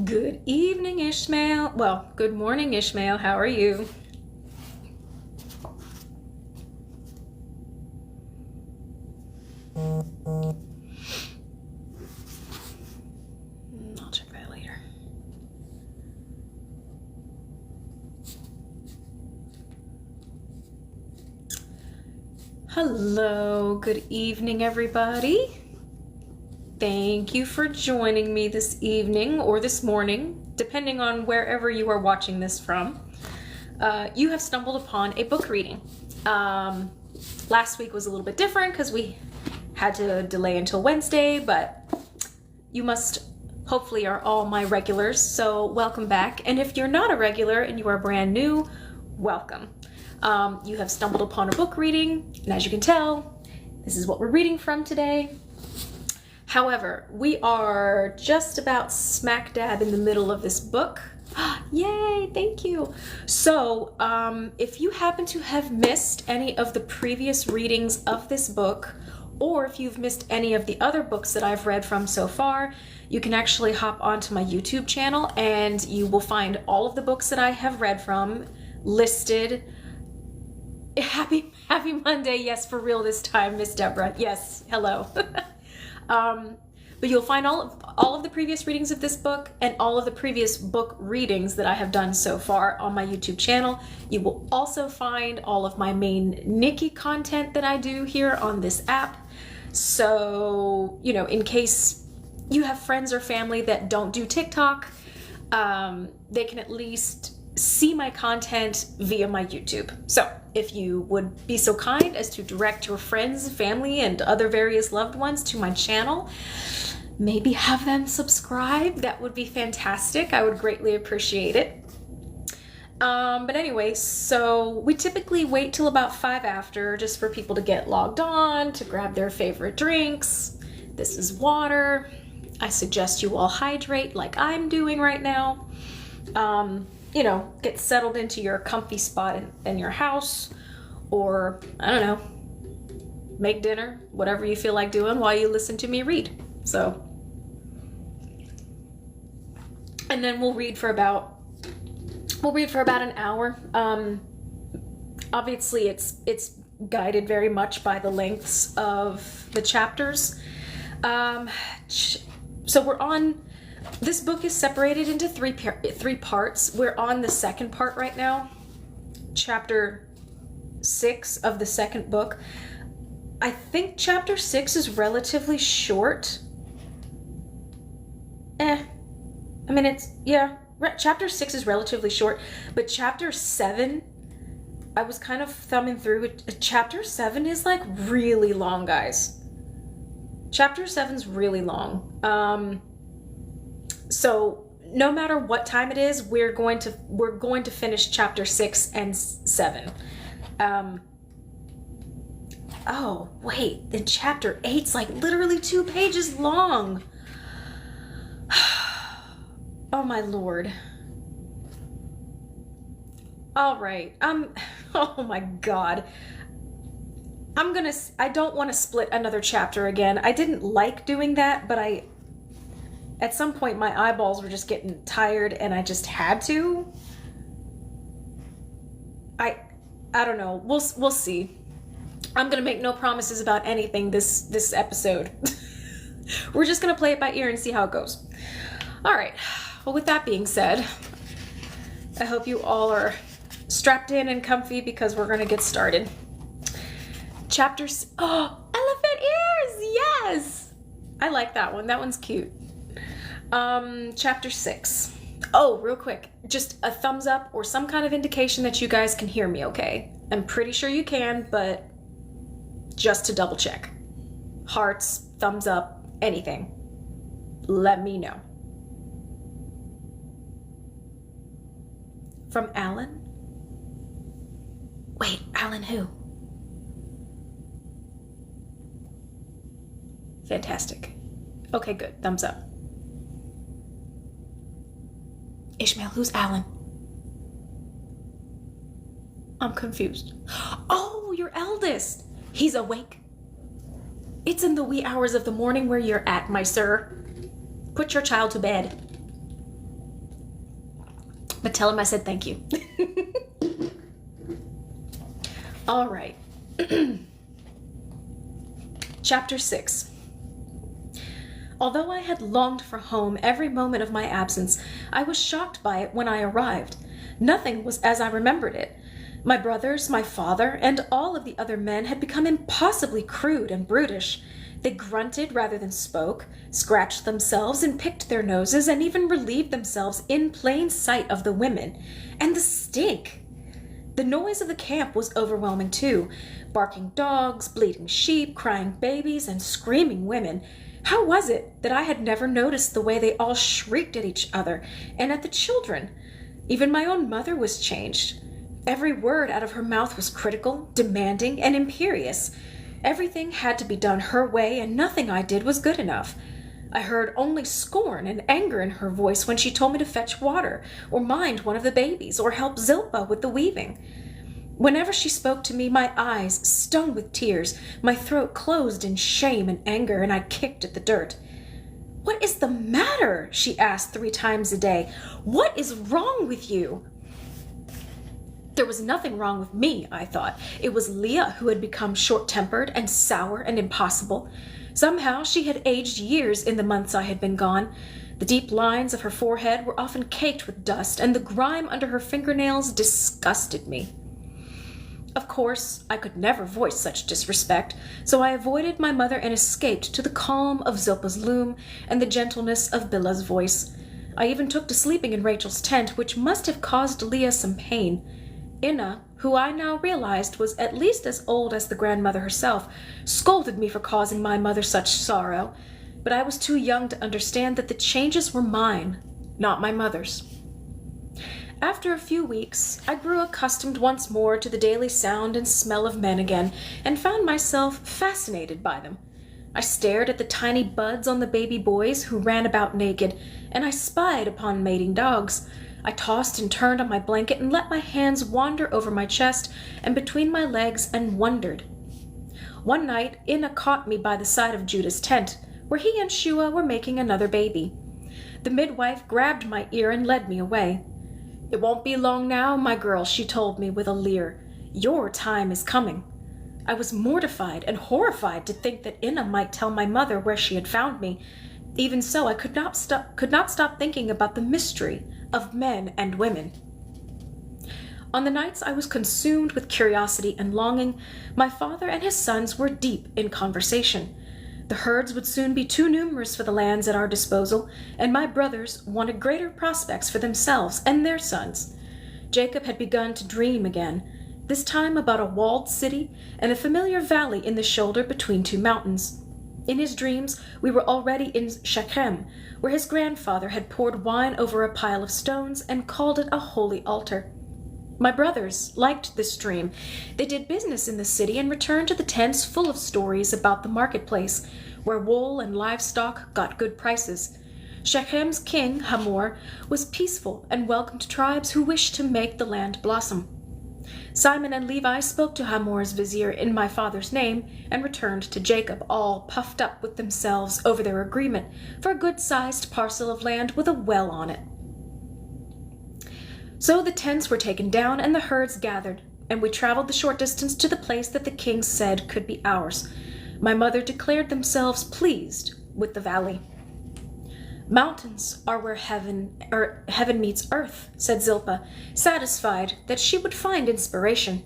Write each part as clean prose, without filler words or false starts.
Good evening, Ishmael. Well, good morning, Ishmael. How are you? I'll check that later. Hello, good evening, everybody. Thank you for joining me this evening or this morning, depending on wherever you are watching this from. You have stumbled upon a book reading. Last week was a little bit different because we had to delay until Wednesday, but you must hopefully are all my regulars, so welcome back. And if you're not a regular and you are brand new, welcome. You have stumbled upon a book reading, and as you can tell, this is what we're reading from today. However, we are just about smack dab in the middle of this book. Yay, thank you. So, if you happen to have missed any of the previous readings of this book, or if you've missed any of the other books that I've read from so far, you can actually hop onto my YouTube channel and you will find all of the books that I have read from listed. Happy Monday. Yes, for real this time, Miss Deborah. Yes, hello. But you'll find all of the previous readings of this book and all of the previous book readings that I have done so far on my YouTube channel. You will also find all of my main Nikki content that I do here on this app. So, you know, in case you have friends or family that don't do TikTok, they can at least see my content via my YouTube. So if you would be so kind as to direct your friends, family, and other various loved ones to my channel, maybe have them subscribe, that would be fantastic. I would greatly appreciate it. But anyway, so we typically wait till about 5 after just for people to get logged on, to grab their favorite drinks. This is water. I suggest you all hydrate like I'm doing right now. You know, get settled into your comfy spot in your house, or, I don't know, make dinner, whatever you feel like doing while you listen to me read. So, and then we'll read for about an hour. Obviously it's guided very much by the lengths of the chapters. So we're on, this book is separated into three parts. We're on the second part right now, chapter 6 of the second book. I think chapter 6 is relatively short. I mean, chapter 6 is relatively short, but chapter 7, I was kind of thumbing through it. Chapter 7 is like really long, guys. Chapter 7's really long. So no matter what time it is, we're going to finish chapter 6 and 7. Oh, wait, then chapter 8's like literally 2 pages long. Oh my Lord. All right. Oh my God. I don't want to split another chapter again. I didn't like doing that, but at some point my eyeballs were just getting tired and I just had to. I don't know. We'll see. I'm going to make no promises about anything this episode. We're just going to play it by ear and see how it goes. All right. Well, with that being said, I hope you all are strapped in and comfy because we're going to get started. Oh, elephant ears! Yes! I like that one. That one's cute. Chapter 6. Oh, real quick, just a thumbs up or some kind of indication that you guys can hear me okay. I'm pretty sure you can, but just to double check. Hearts, thumbs up, anything. Let me know. From Alan? Wait, Alan who? Fantastic. Okay, good. Thumbs up. Ishmael, who's Alan? I'm confused. Oh, your eldest. He's awake. It's in the wee hours of the morning where you're at, my sir. Put your child to bed. But tell him I said thank you. All right. Chapter 6. Although I had longed for home every moment of my absence, I was shocked by it when I arrived. Nothing was as I remembered it. My brothers, my father, and all of the other men had become impossibly crude and brutish. They grunted rather than spoke, scratched themselves and picked their noses, and even relieved themselves in plain sight of the women. And the stink! The noise of the camp was overwhelming too. Barking dogs, bleating sheep, crying babies, and screaming women. How was it that I had never noticed the way they all shrieked at each other and at the children? Even my own mother was changed. Every word out of her mouth was critical, demanding, and imperious. Everything had to be done her way, and nothing I did was good enough. I heard only scorn and anger in her voice when she told me to fetch water, or mind one of the babies, or help Zilpa with the weaving. Whenever she spoke to me, my eyes stung with tears, my throat closed in shame and anger, and I kicked at the dirt. "What is the matter?" she asked 3 times a day. "What is wrong with you?" There was nothing wrong with me, I thought. It was Leah who had become short-tempered and sour and impossible. Somehow she had aged years in the months I had been gone. The deep lines of her forehead were often caked with dust, and the grime under her fingernails disgusted me. Of course, I could never voice such disrespect, so I avoided my mother and escaped to the calm of Zilpa's loom and the gentleness of Billa's voice. I even took to sleeping in Rachel's tent, which must have caused Leah some pain. Inna, who I now realized was at least as old as the grandmother herself, scolded me for causing my mother such sorrow, but I was too young to understand that the changes were mine, not my mother's. After a few weeks, I grew accustomed once more to the daily sound and smell of men again, and found myself fascinated by them. I stared at the tiny buds on the baby boys who ran about naked, and I spied upon mating dogs. I tossed and turned on my blanket and let my hands wander over my chest and between my legs and wondered. One night, Inna caught me by the side of Judah's tent, where he and Shua were making another baby. The midwife grabbed my ear and led me away. "It won't be long now, my girl," she told me with a leer. "Your time is coming." I was mortified and horrified to think that Inna might tell my mother where she had found me. Even so, I could not stop thinking about the mystery of men and women. On the nights I was consumed with curiosity and longing, my father and his sons were deep in conversation. The herds would soon be too numerous for the lands at our disposal, and my brothers wanted greater prospects for themselves and their sons. Jacob had begun to dream again, this time about a walled city and a familiar valley in the shoulder between 2 mountains. In his dreams, we were already in Shechem, where his grandfather had poured wine over a pile of stones and called it a holy altar. My brothers liked this dream. They did business in the city and returned to the tents full of stories about the marketplace, where wool and livestock got good prices. Shechem's king, Hamor, was peaceful and welcomed tribes who wished to make the land blossom. Simon and Levi spoke to Hamor's vizier in my father's name and returned to Jacob, all puffed up with themselves over their agreement for a good-sized parcel of land with a well on it. So the tents were taken down and the herds gathered, and we traveled the short distance to the place that the king said could be ours. My mother declared themselves pleased with the valley. "Mountains are where heaven meets earth," said Zilpa, satisfied that she would find inspiration.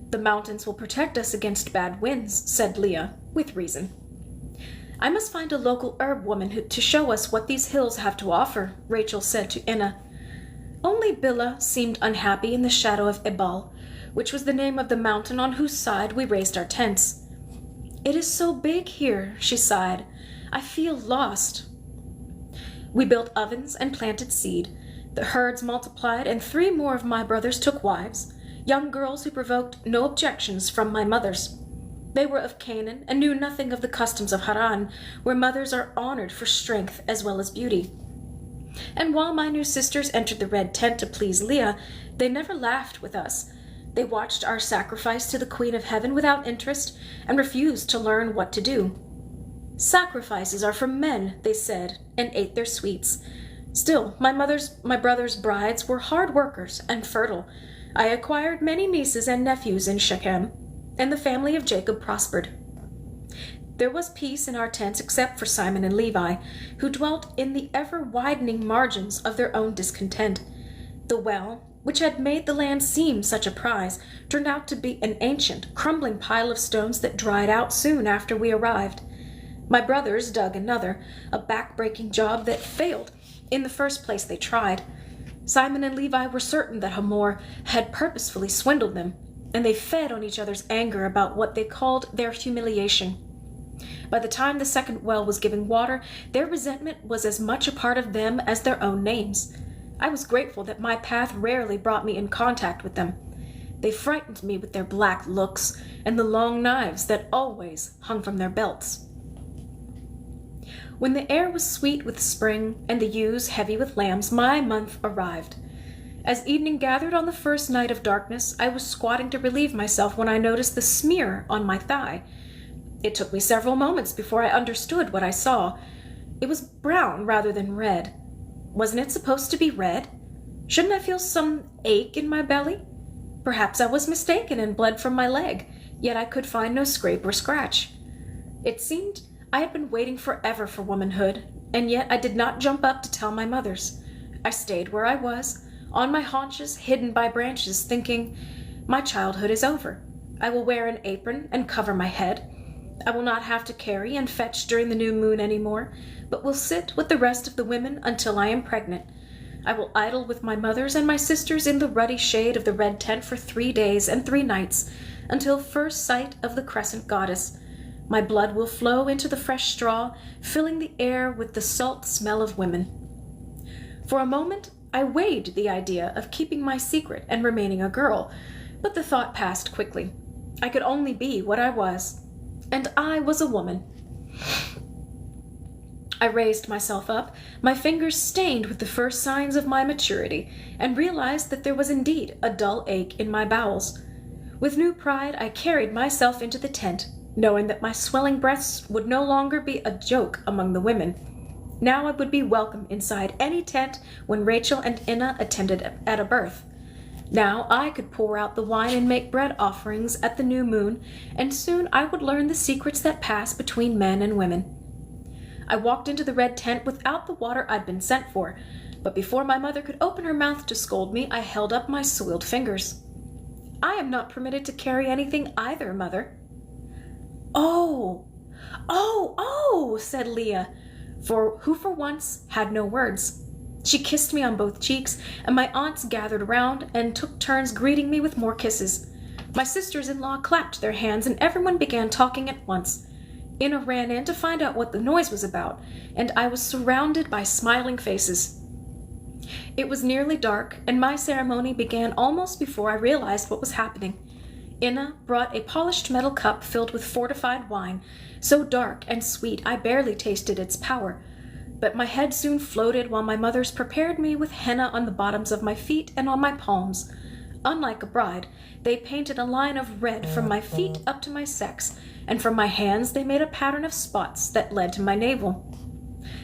"The mountains will protect us against bad winds," said Leah, with reason. "I must find a local herb woman to show us what these hills have to offer," Rachel said to Inna. Only Billah seemed unhappy in the shadow of Ebal, which was the name of the mountain on whose side we raised our tents. "It is so big here," she sighed. "I feel lost." We built ovens and planted seed. The herds multiplied, and 3 more of my brothers took wives, young girls who provoked no objections from my mothers. They were of Canaan and knew nothing of the customs of Haran, where mothers are honored for strength as well as beauty. And while my new sisters entered the red tent to please Leah, they never laughed with us. They watched our sacrifice to the Queen of Heaven without interest and refused to learn what to do. "Sacrifices are for men," they said, and ate their sweets. Still, my brother's brides were hard workers and fertile. I acquired many nieces and nephews in Shechem, and the family of Jacob prospered. There was peace in our tents except for Simon and Levi, who dwelt in the ever-widening margins of their own discontent. The well, which had made the land seem such a prize, turned out to be an ancient, crumbling pile of stones that dried out soon after we arrived. My brothers dug another, a back-breaking job that failed in the first place they tried. Simon and Levi were certain that Hamor had purposefully swindled them, and they fed on each other's anger about what they called their humiliation. By the time the second well was giving water, their resentment was as much a part of them as their own names. I was grateful that my path rarely brought me in contact with them. They frightened me with their black looks and the long knives that always hung from their belts. When the air was sweet with spring and the ewes heavy with lambs, my month arrived. As evening gathered on the first night of darkness, I was squatting to relieve myself when I noticed the smear on my thigh. It took me several moments before I understood what I saw. It was brown rather than red. Wasn't it supposed to be red? Shouldn't I feel some ache in my belly? Perhaps I was mistaken and bled from my leg, yet I could find no scrape or scratch. It seemed I had been waiting forever for womanhood, and yet I did not jump up to tell my mothers. I stayed where I was, on my haunches, hidden by branches, thinking, my childhood is over. I will wear an apron and cover my head. I will not have to carry and fetch during the new moon any more, but will sit with the rest of the women until I am pregnant. I will idle with my mothers and my sisters in the ruddy shade of the red tent for 3 days and 3 nights, until first sight of the crescent goddess. My blood will flow into the fresh straw, filling the air with the salt smell of women. For a moment, I weighed the idea of keeping my secret and remaining a girl, but the thought passed quickly. I could only be what I was, and I was a woman. I raised myself up, my fingers stained with the first signs of my maturity, and realized that there was indeed a dull ache in my bowels. With new pride, I carried myself into the tent, knowing that my swelling breasts would no longer be a joke among the women. Now I would be welcome inside any tent when Rachel and Inna attended at a birth. Now I could pour out the wine and make bread offerings at the new moon, and soon I would learn the secrets that pass between men and women. I walked into the red tent without the water I'd been sent for, but before my mother could open her mouth to scold me, I held up my soiled fingers. I am not permitted to carry anything either, Mother. Oh, said Leah, who for once had no words. She kissed me on both cheeks, and my aunts gathered around and took turns greeting me with more kisses. My sisters-in-law clapped their hands, and everyone began talking at once. Inna ran in to find out what the noise was about, and I was surrounded by smiling faces. It was nearly dark, and my ceremony began almost before I realized what was happening. Inna brought a polished metal cup filled with fortified wine, so dark and sweet I barely tasted its power. But my head soon floated while my mothers prepared me with henna on the bottoms of my feet and on my palms. Unlike a bride, they painted a line of red from my feet up to my sex, and from my hands they made a pattern of spots that led to my navel.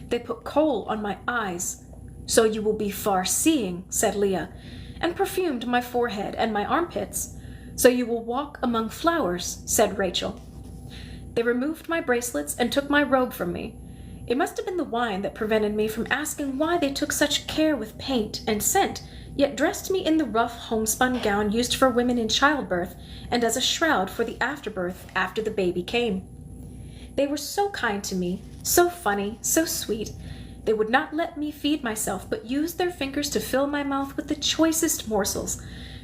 They put kohl on my eyes. "So you will be far-seeing," said Leah, and perfumed my forehead and my armpits. "So you will walk among flowers," said Rachel. They removed my bracelets and took my robe from me. It must have been the wine that prevented me from asking why they took such care with paint and scent, yet dressed me in the rough homespun gown used for women in childbirth and as a shroud for the afterbirth after the baby came. They were so kind to me, so funny, so sweet. They would not let me feed myself, but used their fingers to fill my mouth with the choicest morsels.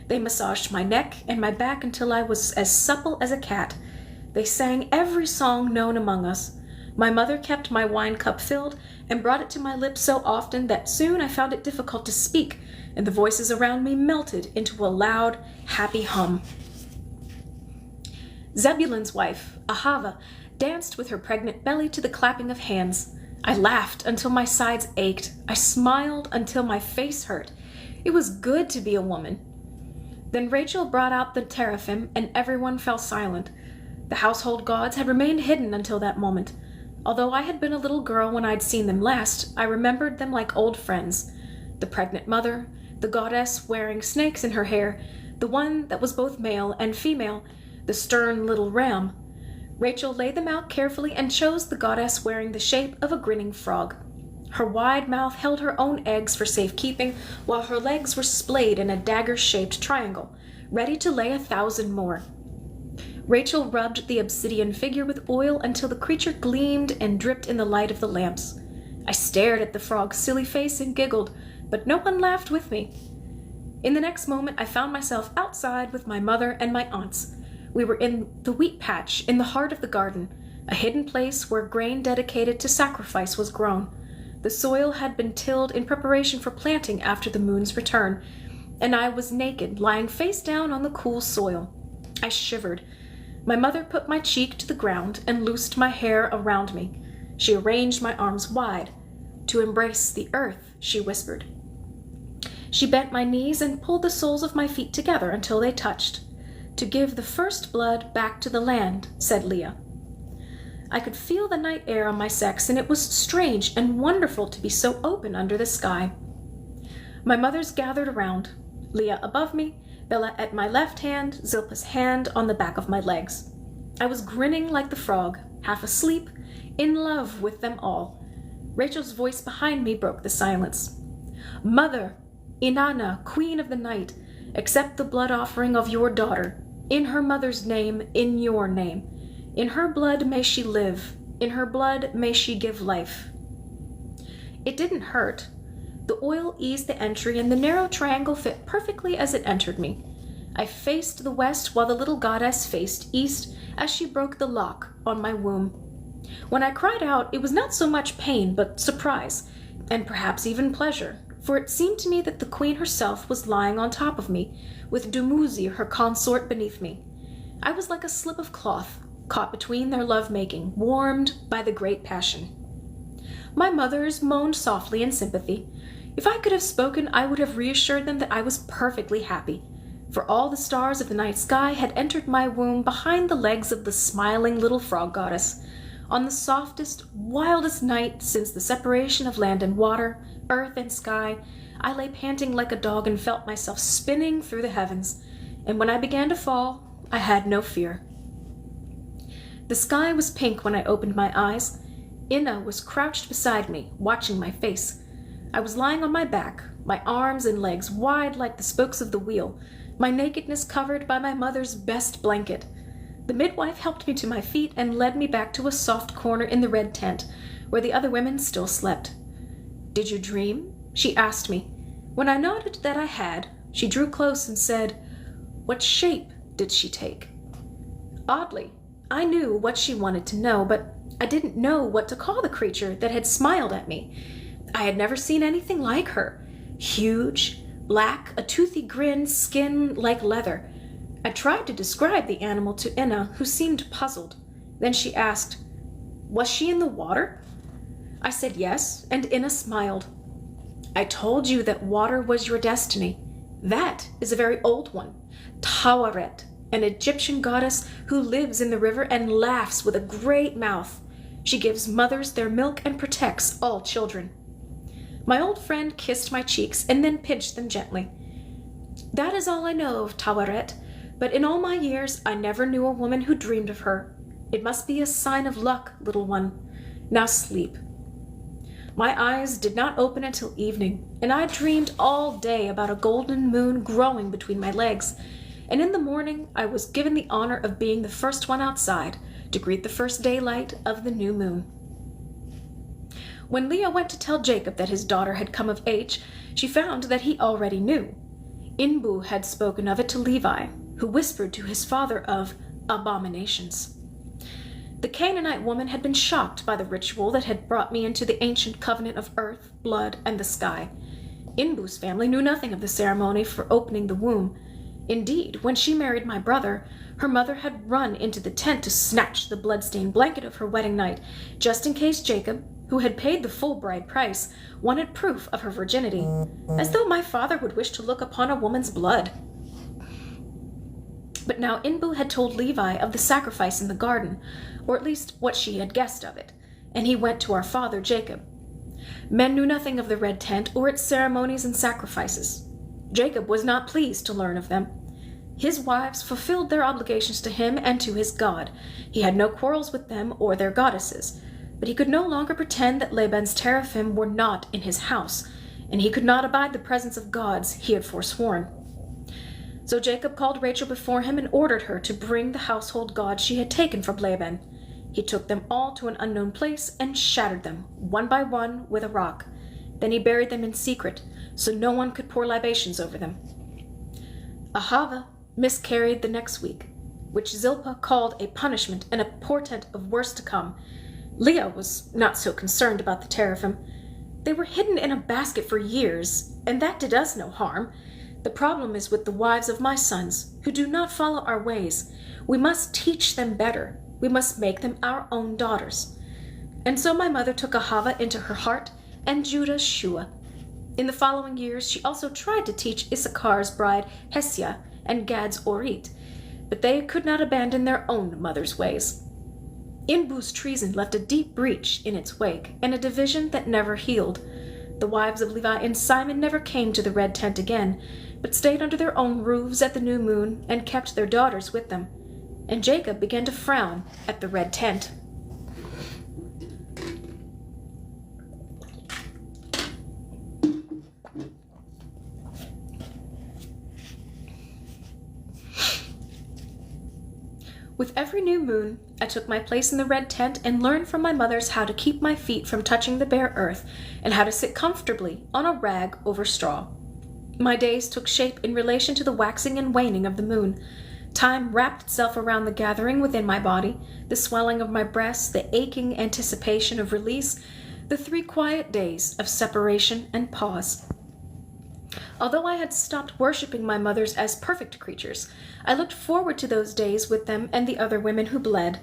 They massaged my neck and my back until I was as supple as a cat. They sang every song known among us. My mother kept my wine cup filled and brought it to my lips so often that soon I found it difficult to speak, and the voices around me melted into a loud, happy hum. Zebulun's wife, Ahava, danced with her pregnant belly to the clapping of hands. I laughed until my sides ached. I smiled until my face hurt. It was good to be a woman. Then Rachel brought out the teraphim, and everyone fell silent. The household gods had remained hidden until that moment. Although I had been a little girl when I'd seen them last, I remembered them like old friends. The pregnant mother, the goddess wearing snakes in her hair, the one that was both male and female, the stern little ram. Rachel laid them out carefully and chose the goddess wearing the shape of a grinning frog. Her wide mouth held her own eggs for safekeeping, while her legs were splayed in a dagger-shaped triangle, ready to lay 1,000 more. Rachel rubbed the obsidian figure with oil until the creature gleamed and dripped in the light of the lamps. I stared at the frog's silly face and giggled, but no one laughed with me. In the next moment, I found myself outside with my mother and my aunts. We were in the wheat patch in the heart of the garden, a hidden place where grain dedicated to sacrifice was grown. The soil had been tilled in preparation for planting after the moon's return, and I was naked, lying face down on the cool soil. I shivered. My mother put my cheek to the ground and loosed my hair around me. She arranged my arms wide. "To embrace the earth," she whispered. She bent my knees and pulled the soles of my feet together until they touched. "To give the first blood back to the land," said Leah. I could feel the night air on my sex, and it was strange and wonderful to be so open under the sky. My mothers gathered around, Leah above me, Bella at my left hand, Zilpa's hand on the back of my legs. I was grinning like the frog, half asleep, in love with them all. Rachel's voice behind me broke the silence. "Mother, Inanna, Queen of the Night, accept the blood offering of your daughter. In her mother's name, in your name. In her blood may she live. In her blood may she give life." It didn't hurt. The oil eased the entry, and the narrow triangle fit perfectly as it entered me. I faced the west while the little goddess faced east as she broke the lock on my womb. When I cried out, it was not so much pain, but surprise, and perhaps even pleasure, for it seemed to me that the queen herself was lying on top of me, with Dumuzi, her consort, beneath me. I was like a slip of cloth, caught between their love-making, warmed by the great passion. My mothers moaned softly in sympathy. If I could have spoken, I would have reassured them that I was perfectly happy, for all the stars of the night sky had entered my womb behind the legs of the smiling little frog goddess. On the softest, wildest night since the separation of land and water, earth and sky, I lay panting like a dog and felt myself spinning through the heavens, and when I began to fall, I had no fear. The sky was pink when I opened my eyes. Inna was crouched beside me, watching my face. I was lying on my back, my arms and legs wide like the spokes of the wheel, my nakedness covered by my mother's best blanket. The midwife helped me to my feet and led me back to a soft corner in the red tent, where the other women still slept. "Did you dream?" she asked me. When I nodded that I had, she drew close and said, "What shape did she take?" Oddly, I knew what she wanted to know, but I didn't know what to call the creature that had smiled at me. I had never seen anything like her. Huge, black, a toothy grin, skin like leather. I tried to describe the animal to Inna, who seemed puzzled. Then she asked, "Was she in the water?" I said yes, and Inna smiled. "I told you that water was your destiny. That is a very old one. Tawaret, an Egyptian goddess who lives in the river and laughs with a great mouth. She gives mothers their milk and protects all children." My old friend kissed my cheeks and then pinched them gently. "That is all I know of Tawaret, but in all my years I never knew a woman who dreamed of her. It must be a sign of luck, little one. Now sleep." My eyes did not open until evening, and I dreamed all day about a golden moon growing between my legs, and in the morning I was given the honor of being the first one outside to greet the first daylight of the new moon. When Leah went to tell Jacob that his daughter had come of age, she found that he already knew. Inbu had spoken of it to Levi, who whispered to his father of abominations. The Canaanite woman had been shocked by the ritual that had brought me into the ancient covenant of earth, blood, and the sky. Inbu's family knew nothing of the ceremony for opening the womb. Indeed, when she married my brother, her mother had run into the tent to snatch the blood-stained blanket of her wedding night, just in case Jacob, who had paid the full bride price, wanted proof of her virginity, as though my father would wish to look upon a woman's blood. But now Inbu had told Levi of the sacrifice in the garden, or at least what she had guessed of it, and he went to our father Jacob. Men knew nothing of the red tent or its ceremonies and sacrifices. Jacob was not pleased to learn of them. His wives fulfilled their obligations to him and to his God. He had no quarrels with them or their goddesses, but he could no longer pretend that Laban's teraphim were not in his house, and he could not abide the presence of gods he had forsworn. So Jacob called Rachel before him and ordered her to bring the household gods she had taken from Laban. He took them all to an unknown place and shattered them, one by one, with a rock. Then he buried them in secret, so no one could pour libations over them. Ahava miscarried the next week, which Zilpah called a punishment and a portent of worse to come. Leah was not so concerned about the teraphim. They were hidden in a basket for years, and that did us no harm. The problem is with the wives of my sons, who do not follow our ways. We must teach them better. We must make them our own daughters. And so my mother took Ahava into her heart, and Judah Shua. In the following years she also tried to teach Issachar's bride Hesia and Gad's Orit, but they could not abandon their own mother's ways. Inbu's treason left a deep breach in its wake, and a division that never healed. The wives of Levi and Simon never came to the red tent again, but stayed under their own roofs at the new moon and kept their daughters with them. And Jacob began to frown at the red tent. With every new moon, I took my place in the red tent and learned from my mothers how to keep my feet from touching the bare earth and how to sit comfortably on a rag over straw. My days took shape in relation to the waxing and waning of the moon. Time wrapped itself around the gathering within my body, the swelling of my breasts, the aching anticipation of release, the 3 quiet days of separation and pause. Although I had stopped worshipping my mothers as perfect creatures, I looked forward to those days with them and the other women who bled.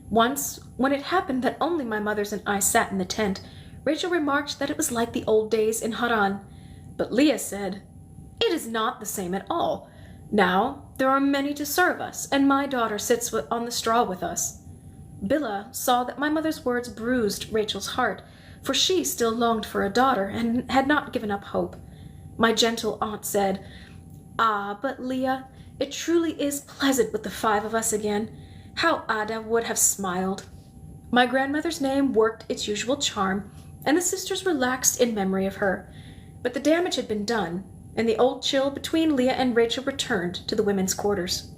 Once, when it happened that only my mothers and I sat in the tent, Rachel remarked that it was like the old days in Haran. But Leah said, "It is not the same at all. Now there are many to serve us, and my daughter sits on the straw with us." Bilhah saw that my mother's words bruised Rachel's heart, for she still longed for a daughter and had not given up hope. My gentle aunt said, "Ah, but Leah, it truly is pleasant with the 5 of us again. How Ada would have smiled." My grandmother's name worked its usual charm, and the sisters relaxed in memory of her. But the damage had been done, and the old chill between Leah and Rachel returned to the women's quarters.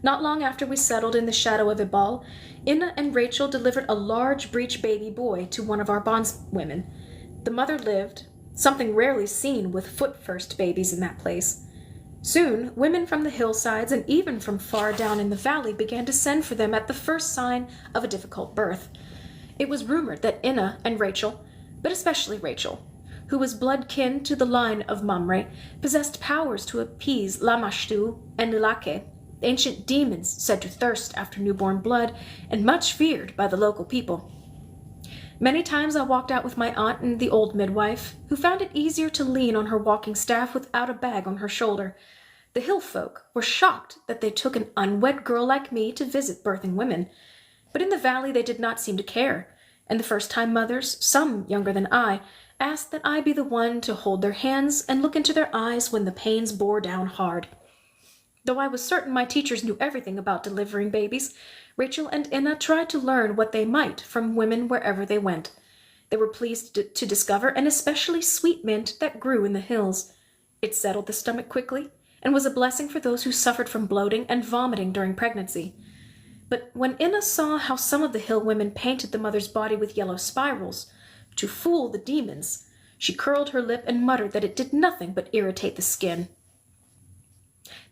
Not long after we settled in the shadow of Ebal, Inna and Rachel delivered a large breech baby boy to one of our bondswomen. The mother lived, something rarely seen with foot-first babies in that place. Soon, women from the hillsides and even from far down in the valley began to send for them at the first sign of a difficult birth. It was rumored that Inna and Rachel, but especially Rachel, who was blood kin to the line of Mamre, possessed powers to appease Lamashtu and Lilake, ancient demons said to thirst after newborn blood and much feared by the local people. Many times I walked out with my aunt and the old midwife, who found it easier to lean on her walking staff without a bag on her shoulder. The hill folk were shocked that they took an unwed girl like me to visit birthing women, but in the valley they did not seem to care, and the first-time mothers, some younger than I, asked that I be the one to hold their hands and look into their eyes when the pains bore down hard. Though I was certain my teachers knew everything about delivering babies, Rachel and Inna tried to learn what they might from women wherever they went. They were pleased to discover an especially sweet mint that grew in the hills. It settled the stomach quickly and was a blessing for those who suffered from bloating and vomiting during pregnancy. But when Inna saw how some of the hill women painted the mother's body with yellow spirals to fool the demons, she curled her lip and muttered that it did nothing but irritate the skin.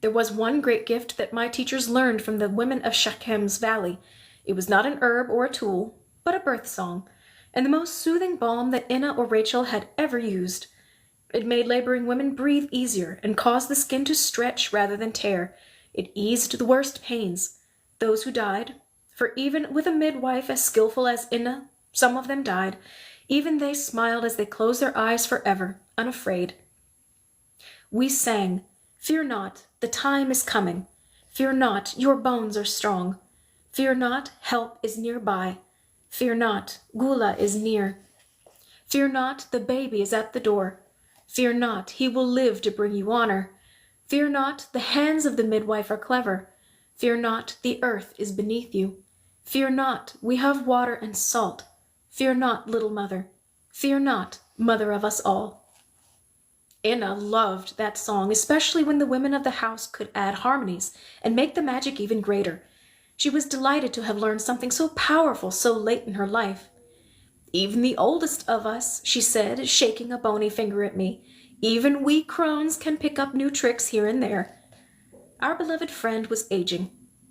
There was one great gift that my teachers learned from the women of Shechem's valley. It was not an herb or a tool, but a birth song, and the most soothing balm that Inna or Rachel had ever used. It made laboring women breathe easier and caused the skin to stretch rather than tear. It eased the worst pains. Those who died, for even with a midwife as skillful as Inna, some of them died, even they smiled as they closed their eyes forever, unafraid. We sang, "Fear not, the time is coming. Fear not, your bones are strong. Fear not, help is nearby. Fear not, Gula is near. Fear not, the baby is at the door. Fear not, he will live to bring you honor. Fear not, the hands of the midwife are clever. Fear not, the earth is beneath you. Fear not, we have water and salt. Fear not, little mother. Fear not, mother of us all. Inna loved that song, especially when the women of the house could add harmonies and make the magic even greater. She was delighted to have learned something so powerful so late in her life. Even the oldest of us, she said, shaking a bony finger at me, even we crones can pick up new tricks here and there. Our beloved friend was aging,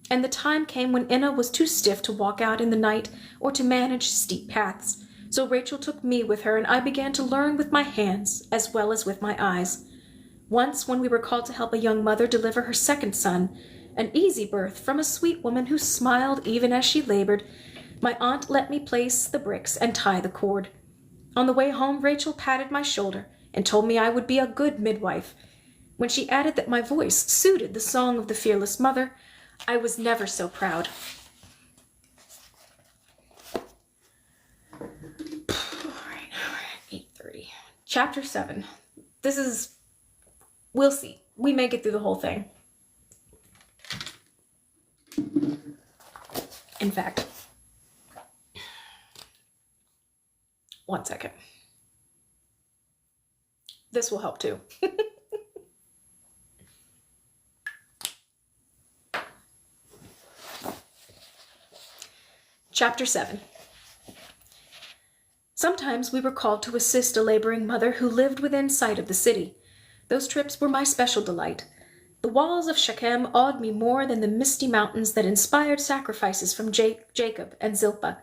and the time came when Inna was too stiff to walk out in the night or to manage steep paths. So Rachel took me with her, and I began to learn with my hands as well as with my eyes. Once, when we were called to help a young mother deliver her second son, an easy birth from a sweet woman who smiled even as she labored, my aunt let me place the bricks and tie the cord. On the way home, Rachel patted my shoulder and told me I would be a good midwife. When she added that my voice suited the song of the fearless mother, I was never so proud. All right, 8:30. Chapter 7. We'll see. We may get through the whole thing. In fact, one second. This will help too. Chapter 7. Sometimes we were called to assist a laboring mother who lived within sight of the city. Those trips were my special delight. The walls of Shechem awed me more than the misty mountains that inspired sacrifices from Jacob and Zilpah.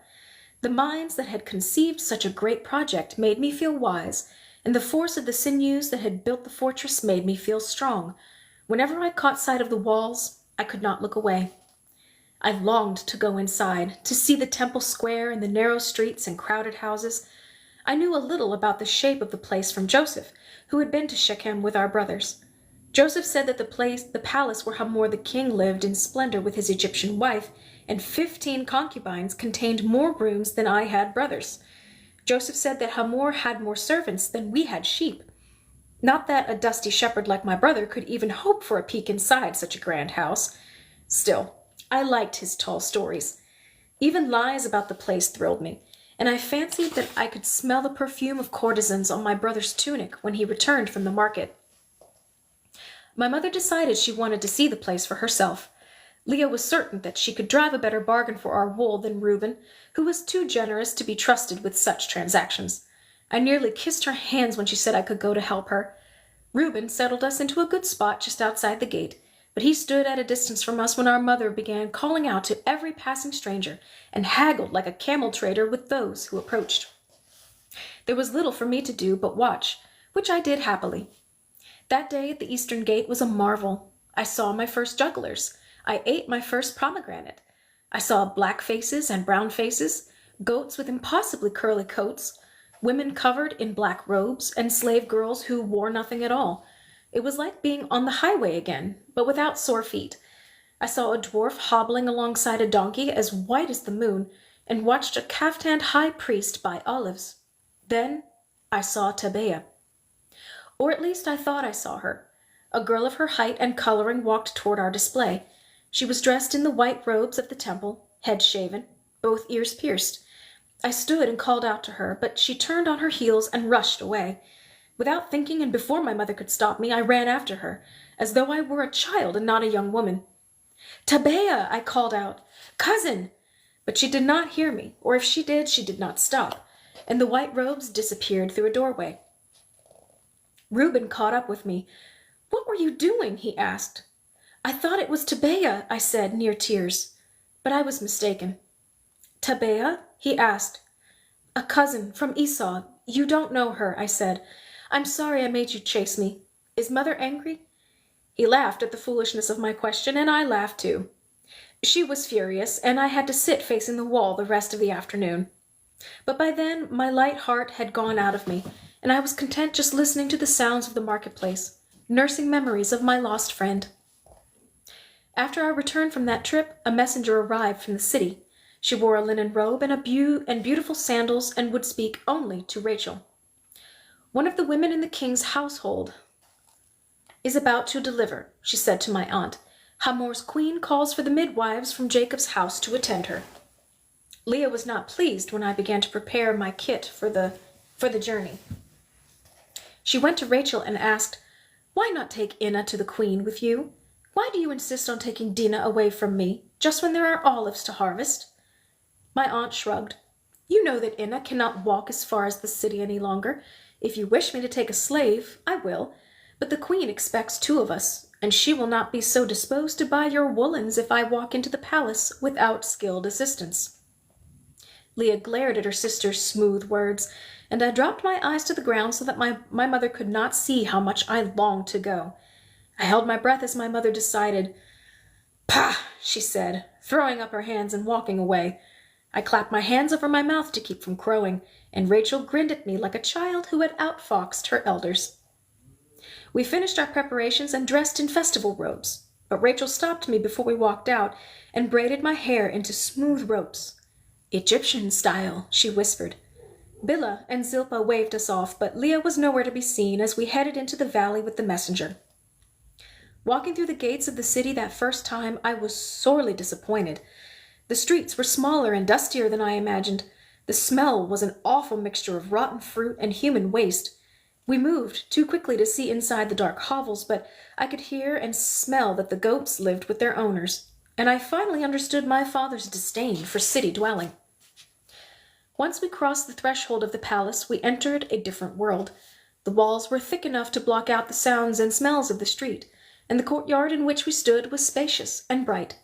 The minds that had conceived such a great project made me feel wise, and the force of the sinews that had built the fortress made me feel strong. Whenever I caught sight of the walls, I could not look away. I longed to go inside, to see the temple square and the narrow streets and crowded houses. I knew a little about the shape of the place from Joseph, who had been to Shechem with our brothers. Joseph said that the palace where Hamor the king lived in splendor with his Egyptian wife and 15 concubines contained more rooms than I had brothers. Joseph said that Hamor had more servants than we had sheep. Not that a dusty shepherd like my brother could even hope for a peek inside such a grand house. Still, I liked his tall stories. Even lies about the place thrilled me, and I fancied that I could smell the perfume of courtesans on my brother's tunic when he returned from the market. My mother decided she wanted to see the place for herself. Leah was certain that she could drive a better bargain for our wool than Reuben, who was too generous to be trusted with such transactions. I nearly kissed her hands when she said I could go to help her. Reuben settled us into a good spot just outside the gate, but he stood at a distance from us when our mother began calling out to every passing stranger and haggled like a camel trader with those who approached. There was little for me to do but watch, which I did happily. That day at the eastern gate was a marvel. I saw my first jugglers. I ate my first pomegranate. I saw black faces and brown faces, goats with impossibly curly coats, women covered in black robes, and slave girls who wore nothing at all. It was like being on the highway again, but without sore feet. I saw a dwarf hobbling alongside a donkey as white as the moon, and watched a caftaned high priest buy olives. Then I saw Tabea. Or at least I thought I saw her. A girl of her height and coloring walked toward our display. She was dressed in the white robes of the temple, head shaven, both ears pierced. I stood and called out to her, but she turned on her heels and rushed away. Without thinking and before my mother could stop me, I ran after her, as though I were a child and not a young woman. "Tabea!" I called out. "Cousin!" But she did not hear me, or if she did not stop, and the white robes disappeared through a doorway. Reuben caught up with me. "What were you doing?" he asked. "I thought it was Tabea," I said, near tears. But I was mistaken. "Tabea?" he asked. "A cousin from Esau. You don't know her," I said. "I'm sorry I made you chase me. Is mother angry?" He laughed at the foolishness of my question, and I laughed too. She was furious, and I had to sit facing the wall the rest of the afternoon. But by then my light heart had gone out of me, and I was content just listening to the sounds of the marketplace, nursing memories of my lost friend. After our return from that trip, a messenger arrived from the city. She wore a linen robe and beautiful sandals and would speak only to Rachel. "One of the women in the king's household is about to deliver," she said to my aunt. "Hamor's queen calls for the midwives from Jacob's house to attend her." Leah was not pleased when I began to prepare my kit for the journey. She went to Rachel and asked, "Why not take Inna to the queen with you? Why do you insist on taking Dinah away from me, just when there are olives to harvest?" My aunt shrugged. "You know that Inna cannot walk as far as the city any longer. If you wish me to take a slave, I will, but the queen expects 2 of us, and she will not be so disposed to buy your woolens if I walk into the palace without skilled assistance." Leah glared at her sister's smooth words, and I dropped my eyes to the ground so that my mother could not see how much I longed to go. I held my breath as my mother decided. "Pah!" she said, throwing up her hands and walking away. I clapped my hands over my mouth to keep from crowing, and Rachel grinned at me like a child who had outfoxed her elders. We finished our preparations and dressed in festival robes, but Rachel stopped me before we walked out and braided my hair into smooth ropes. "Egyptian style," she whispered. Bilhah and Zilpah waved us off, but Leah was nowhere to be seen as we headed into the valley with the messenger. Walking through the gates of the city that first time, I was sorely disappointed. The streets were smaller and dustier than I imagined. The smell was an awful mixture of rotten fruit and human waste. We moved too quickly to see inside the dark hovels, but I could hear and smell that the goats lived with their owners, and I finally understood my father's disdain for city dwelling. Once we crossed the threshold of the palace, we entered a different world. The walls were thick enough to block out the sounds and smells of the street, and the courtyard in which we stood was spacious and bright.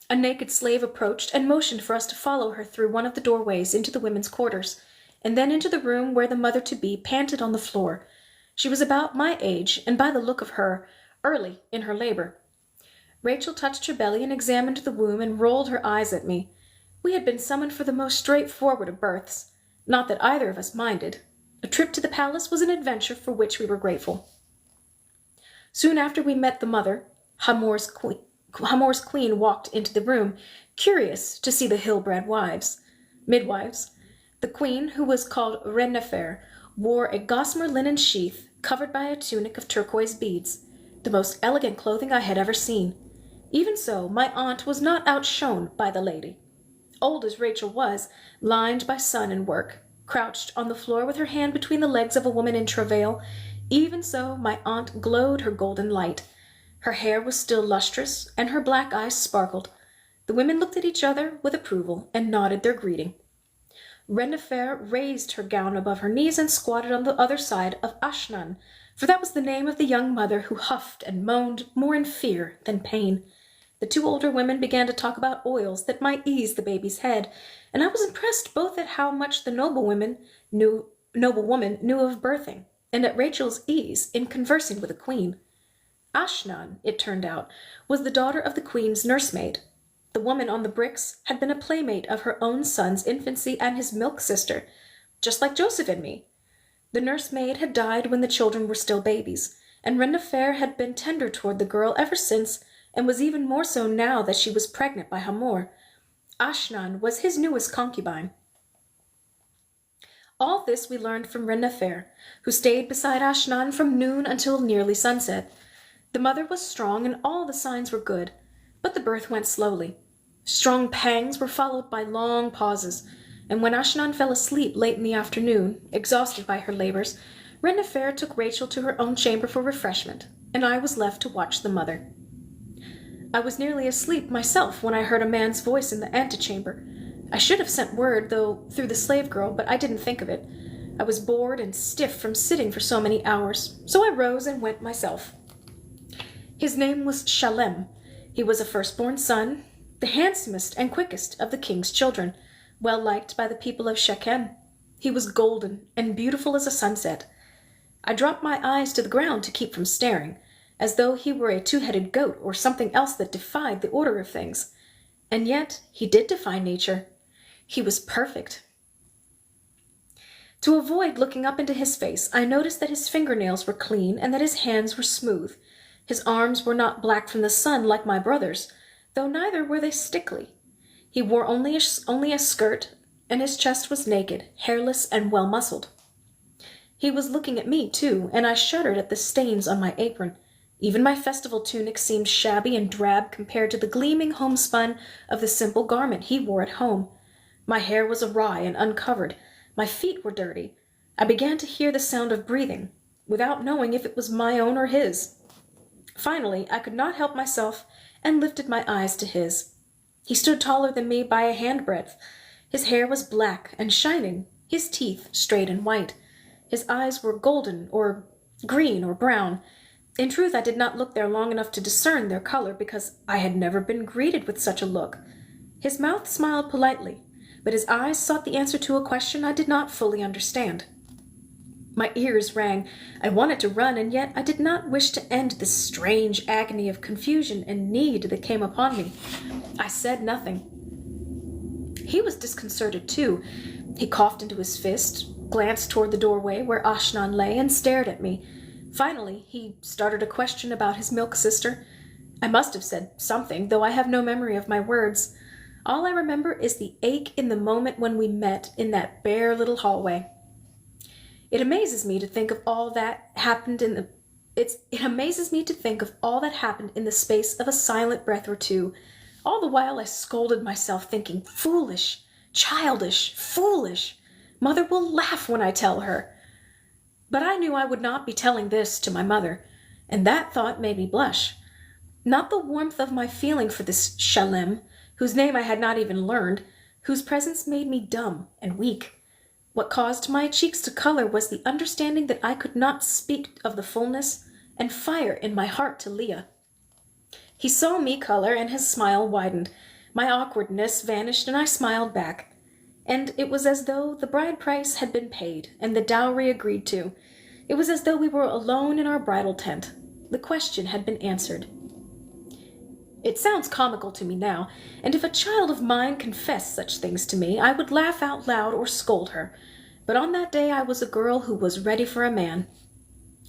A naked slave approached and motioned for us to follow her through one of the doorways into the women's quarters, and then into the room where the mother-to-be panted on the floor. She was about my age, and by the look of her, early in her labor. Rachel touched her belly and examined the womb and rolled her eyes at me. We had been summoned for the most straightforward of births. Not that either of us minded. A trip to the palace was an adventure for which we were grateful. Soon after we met the mother, Hamor's queen walked into the room, curious to see the hill-bred midwives. The queen, who was called Rennefer, wore a gossamer linen sheath covered by a tunic of turquoise beads, the most elegant clothing I had ever seen. Even so, my aunt was not outshone by the lady. Old as Rachel was, lined by sun and work, crouched on the floor with her hand between the legs of a woman in travail, even so my aunt glowed her golden light. Her hair was still lustrous, and her black eyes sparkled. The women looked at each other with approval and nodded their greeting. Rennefer raised her gown above her knees and squatted on the other side of Ashnan, for that was the name of the young mother who huffed and moaned more in fear than pain. The 2 older women began to talk about oils that might ease the baby's head, and I was impressed both at how much the noble woman knew of birthing, and at Rachel's ease in conversing with a queen. Ashnan, it turned out, was the daughter of the queen's nursemaid. The woman on the bricks had been a playmate of her own son's infancy and his milk sister, just like Joseph and me. The nursemaid had died when the children were still babies, and Rennefer had been tender toward the girl ever since, and was even more so now that she was pregnant by Hamor. Ashnan was his newest concubine. All this we learned from Rennefer, who stayed beside Ashnan from noon until nearly sunset. The mother was strong and all the signs were good, but the birth went slowly. Strong pangs were followed by long pauses, and when Ashnan fell asleep late in the afternoon, exhausted by her labors, Rennefer took Rachel to her own chamber for refreshment, and I was left to watch the mother. I was nearly asleep myself when I heard a man's voice in the antechamber. I should have sent word, though, through the slave girl, but I didn't think of it. I was bored and stiff from sitting for so many hours, so I rose and went myself. His name was Shalem. He was a firstborn son, the handsomest and quickest of the king's children, well liked by the people of Shechem. He was golden and beautiful as a sunset. I dropped my eyes to the ground to keep from staring, as though he were a 2-headed goat or something else that defied the order of things. And yet he did defy nature. He was perfect. To avoid looking up into his face, I noticed that his fingernails were clean and that his hands were smooth. His arms were not black from the sun like my brother's, though neither were they stickly. He wore only a skirt, and his chest was naked, hairless, and well-muscled. He was looking at me, too, and I shuddered at the stains on my apron. Even my festival tunic seemed shabby and drab compared to the gleaming homespun of the simple garment he wore at home. My hair was awry and uncovered. My feet were dirty. I began to hear the sound of breathing, without knowing if it was my own or his. Finally, I could not help myself and lifted my eyes to his. He stood taller than me by a handbreadth. His hair was black and shining, his teeth straight and white. His eyes were golden or green or brown. In truth, I did not look there long enough to discern their color because I had never been greeted with such a look. His mouth smiled politely, but his eyes sought the answer to a question I did not fully understand. My ears rang. I wanted to run, and yet I did not wish to end this strange agony of confusion and need that came upon me. I said nothing. He was disconcerted, too. He coughed into his fist, glanced toward the doorway where Ashnan lay, and stared at me. Finally, he started a question about his milk sister. I must have said something, though I have no memory of my words. All I remember is the ache in the moment when we met in that bare little hallway. It amazes me to think of all that happened in the space of a silent breath or two. All the while I scolded myself, thinking, foolish, childish, foolish. Mother will laugh when I tell her. But I knew I would not be telling this to my mother, and that thought made me blush. Not the warmth of my feeling for this Shalem, whose name I had not even learned, whose presence made me dumb and weak. What caused my cheeks to color was the understanding that I could not speak of the fullness and fire in my heart to Leah. He saw me color, and his smile widened. My awkwardness vanished, and I smiled back. And it was as though the bride price had been paid, and the dowry agreed to. It was as though we were alone in our bridal tent. The question had been answered. It sounds comical to me now, and if a child of mine confessed such things to me, I would laugh out loud or scold her. But on that day I was a girl who was ready for a man.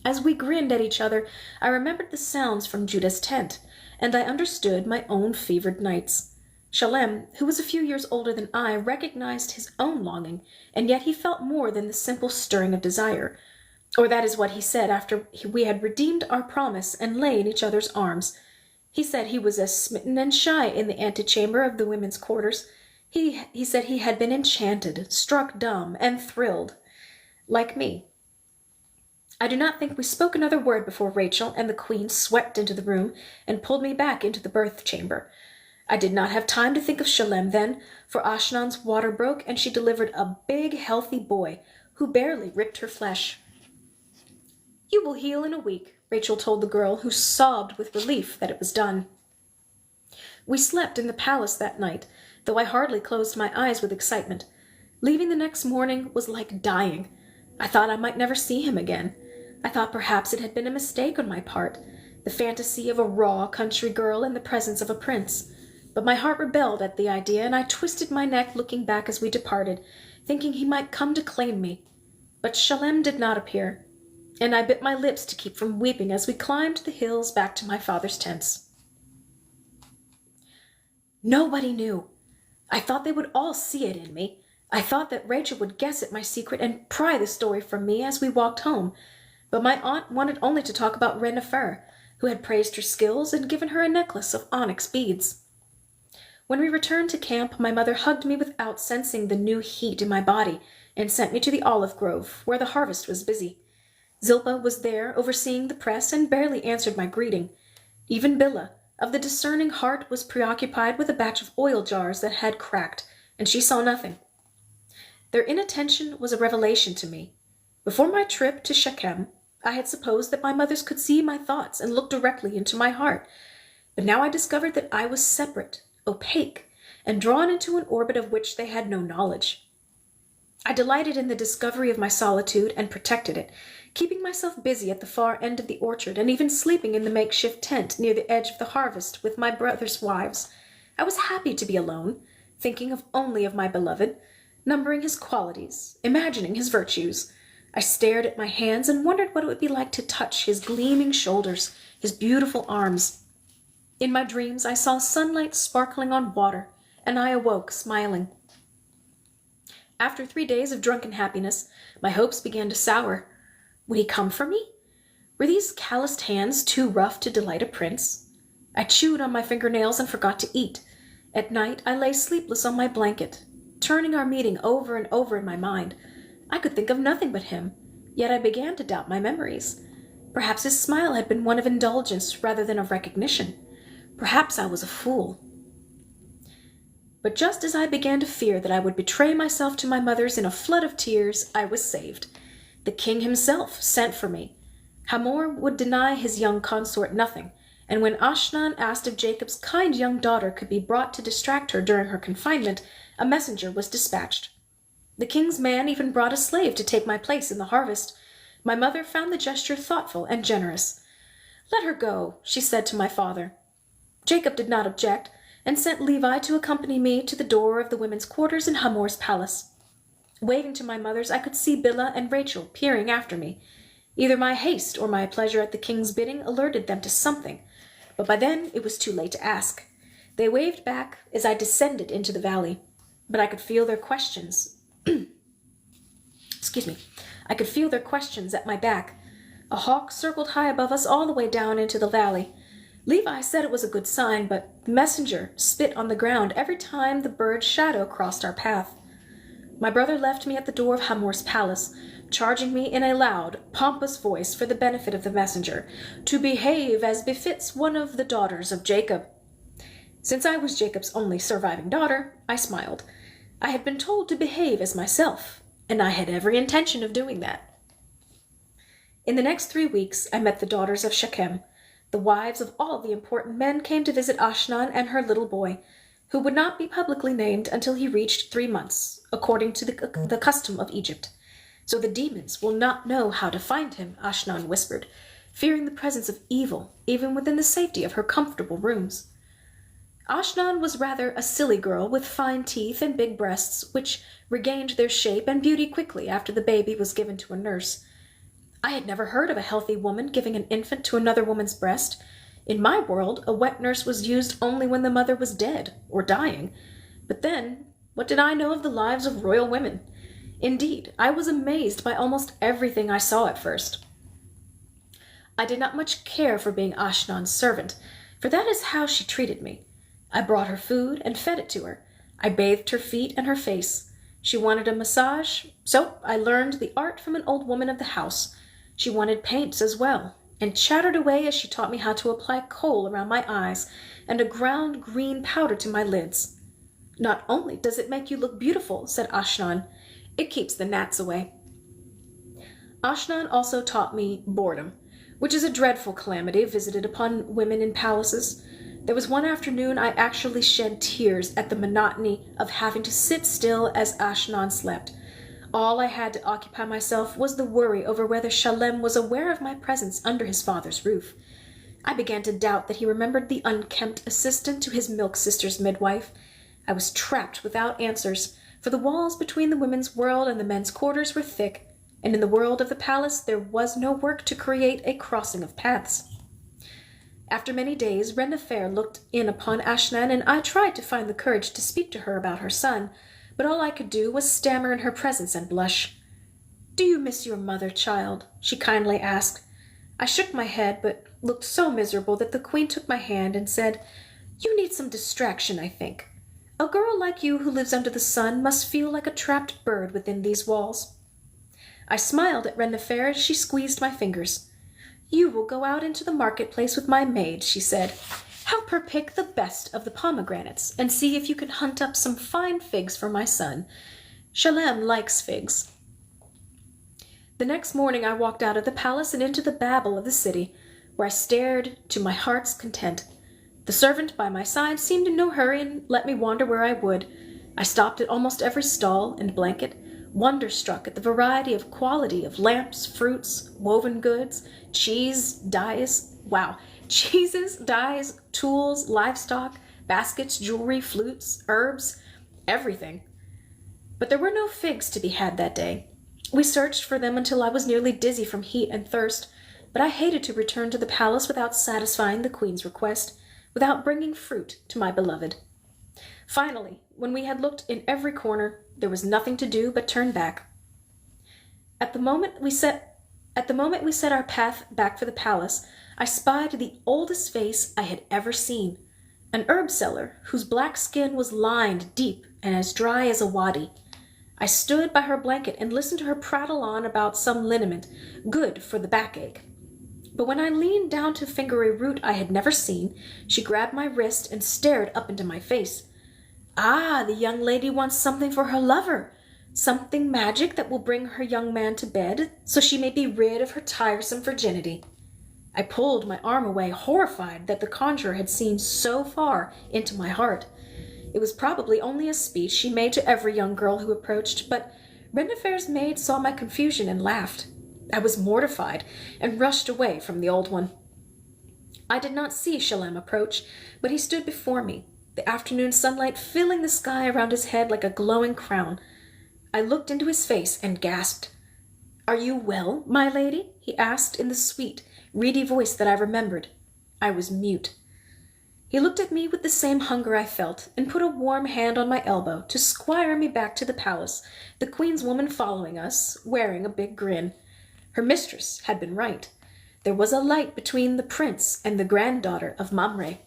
As we grinned at each other, I remembered the sounds from Judah's tent, and I understood my own fevered nights. Shalem, who was a few years older than I, recognized his own longing, and yet he felt more than the simple stirring of desire. Or that is what he said after we had redeemed our promise and lay in each other's arms. He said he was as smitten and shy in the antechamber of the women's quarters. He said he had been enchanted, struck dumb, and thrilled, like me. I do not think we spoke another word before Rachel and the queen swept into the room and pulled me back into the birth chamber. I did not have time to think of Shalem then, for Ashnan's water broke and she delivered a big, healthy boy who barely ripped her flesh. "You will heal in a week," Rachel told the girl, who sobbed with relief that it was done. We slept in the palace that night, though I hardly closed my eyes with excitement. Leaving the next morning was like dying. I thought I might never see him again. I thought perhaps it had been a mistake on my part, the fantasy of a raw country girl in the presence of a prince. But my heart rebelled at the idea, and I twisted my neck looking back as we departed, thinking he might come to claim me. But Shalem did not appear, and I bit my lips to keep from weeping as we climbed the hills back to my father's tents. Nobody knew. I thought they would all see it in me. I thought that Rachel would guess at my secret and pry the story from me as we walked home. But my aunt wanted only to talk about Renifer, who had praised her skills and given her a necklace of onyx beads. When we returned to camp, my mother hugged me without sensing the new heat in my body and sent me to the olive grove, where the harvest was busy. Zilpah was there, overseeing the press, and barely answered my greeting. Even Bilhah, of the discerning heart, was preoccupied with a batch of oil jars that had cracked, and she saw nothing. Their inattention was a revelation to me. Before my trip to Shechem, I had supposed that my mothers could see my thoughts and look directly into my heart, but now I discovered that I was separate, opaque, and drawn into an orbit of which they had no knowledge. I delighted in the discovery of my solitude and protected it, keeping myself busy at the far end of the orchard and even sleeping in the makeshift tent near the edge of the harvest with my brothers' wives. I was happy to be alone, thinking only of my beloved, numbering his qualities, imagining his virtues. I stared at my hands and wondered what it would be like to touch his gleaming shoulders, his beautiful arms. In my dreams, I saw sunlight sparkling on water and I awoke smiling. After 3 days of drunken happiness, my hopes began to sour. Would he come for me? Were these calloused hands too rough to delight a prince? I chewed on my fingernails and forgot to eat. At night, I lay sleepless on my blanket, turning our meeting over and over in my mind. I could think of nothing but him, yet I began to doubt my memories. Perhaps his smile had been one of indulgence rather than of recognition. Perhaps I was a fool. But just as I began to fear that I would betray myself to my mothers in a flood of tears, I was saved. The king himself sent for me. Hamor would deny his young consort nothing, and when Ashnan asked if Jacob's kind young daughter could be brought to distract her during her confinement, a messenger was dispatched. The king's man even brought a slave to take my place in the harvest. My mother found the gesture thoughtful and generous. "Let her go," she said to my father. Jacob did not object, and sent Levi to accompany me to the door of the women's quarters in Hamor's palace. Waving to my mothers, I could see Bilhah and Rachel peering after me. Either my haste or my pleasure at the king's bidding alerted them to something, but by then it was too late to ask. They waved back as I descended into the valley, but I could feel their questions. Excuse me. I could feel their questions at my back. A hawk circled high above us all the way down into the valley. Levi said it was a good sign, but the messenger spit on the ground every time the bird's shadow crossed our path. My brother left me at the door of Hamor's palace, charging me in a loud, pompous voice for the benefit of the messenger, to behave as befits one of the daughters of Jacob. Since I was Jacob's only surviving daughter, I smiled. I had been told to behave as myself, and I had every intention of doing that. In the next 3 weeks, I met the daughters of Shechem. The wives of all the important men came to visit Ashnan and her little boy, who would not be publicly named until he reached 3 months, according to the custom of Egypt. "So the demons will not know how to find him," Ashnan whispered, fearing the presence of evil, even within the safety of her comfortable rooms. Ashnan was rather a silly girl with fine teeth and big breasts, which regained their shape and beauty quickly after the baby was given to a nurse. I had never heard of a healthy woman giving an infant to another woman's breast. In my world, a wet nurse was used only when the mother was dead or dying. But then, what did I know of the lives of royal women? Indeed, I was amazed by almost everything I saw at first. I did not much care for being Ashnan's servant, for that is how she treated me. I brought her food and fed it to her. I bathed her feet and her face. She wanted a massage, so I learned the art from an old woman of the house. She wanted paints as well, and chattered away as she taught me how to apply kohl around my eyes and a ground green powder to my lids. "Not only does it make you look beautiful," said Ashnan, "it keeps the gnats away." Ashnan also taught me boredom, which is a dreadful calamity visited upon women in palaces. There was one afternoon I actually shed tears at the monotony of having to sit still as Ashnan slept. All I had to occupy myself was the worry over whether Shalem was aware of my presence under his father's roof. I began to doubt that he remembered the unkempt assistant to his milk sister's midwife. I was trapped without answers, for the walls between the women's world and the men's quarters were thick, and in the world of the palace there was no work to create a crossing of paths. After many days, Rennefer looked in upon Ashnan, and I tried to find the courage to speak to her about her son, but all I could do was stammer in her presence and blush. "Do you miss your mother, child?" she kindly asked. I shook my head, but looked so miserable that the queen took my hand and said, "You need some distraction, I think. A girl like you who lives under the sun must feel like a trapped bird within these walls." I smiled at Rennefer as she squeezed my fingers. "You will go out into the marketplace with my maid," she said. "Help her pick the best of the pomegranates, and see if you can hunt up some fine figs for my son. Shalem likes figs." The next morning I walked out of the palace and into the babble of the city, where I stared to my heart's content. The servant by my side seemed in no hurry and let me wander where I would. I stopped at almost every stall and blanket, wonder-struck at the variety of quality of lamps, fruits, woven goods, cheese, dyes, cheeses, dyes, tools, livestock, baskets, jewelry, flutes, herbs, everything. But there were no figs to be had that day. We searched for them until I was nearly dizzy from heat and thirst, but I hated to return to the palace without satisfying the queen's request, without bringing fruit to my beloved. Finally, when we had looked in every corner, there was nothing to do but turn back. At the moment we set our path back for the palace, I spied the oldest face I had ever seen, an herb seller whose black skin was lined deep and as dry as a wadi. I stood by her blanket and listened to her prattle on about some liniment good for the backache. But when I leaned down to finger a root I had never seen, she grabbed my wrist and stared up into my face. Ah, the young lady wants something for her lover, something magic that will bring her young man to bed, so she may be rid of her tiresome virginity. I pulled my arm away, horrified that the conjurer had seen so far into my heart. It was probably only a speech she made to every young girl who approached, but Rennefer's maid saw my confusion and laughed. I was mortified and rushed away from the old one. I did not see Shalem approach, but he stood before me, the afternoon sunlight filling the sky around his head like a glowing crown. I looked into his face and gasped. "Are you well, my lady?" he asked in the sweet, reedy voice that I remembered. I was mute. He looked at me with the same hunger I felt, and put a warm hand on my elbow to squire me back to the palace, the queen's woman following us, wearing a big grin. Her mistress had been right. There was a light between the prince and the granddaughter of Mamre.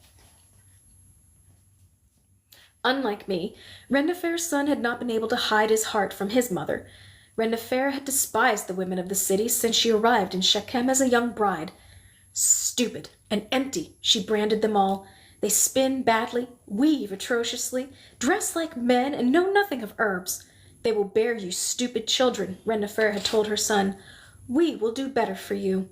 Unlike me, Rennefer's son had not been able to hide his heart from his mother. Rennefer had despised the women of the city since she arrived in Shechem as a young bride. Stupid and empty, she branded them all. They spin badly, weave atrociously, dress like men, and know nothing of herbs. They will bear you stupid children, Rennefer had told her son. We will do better for you.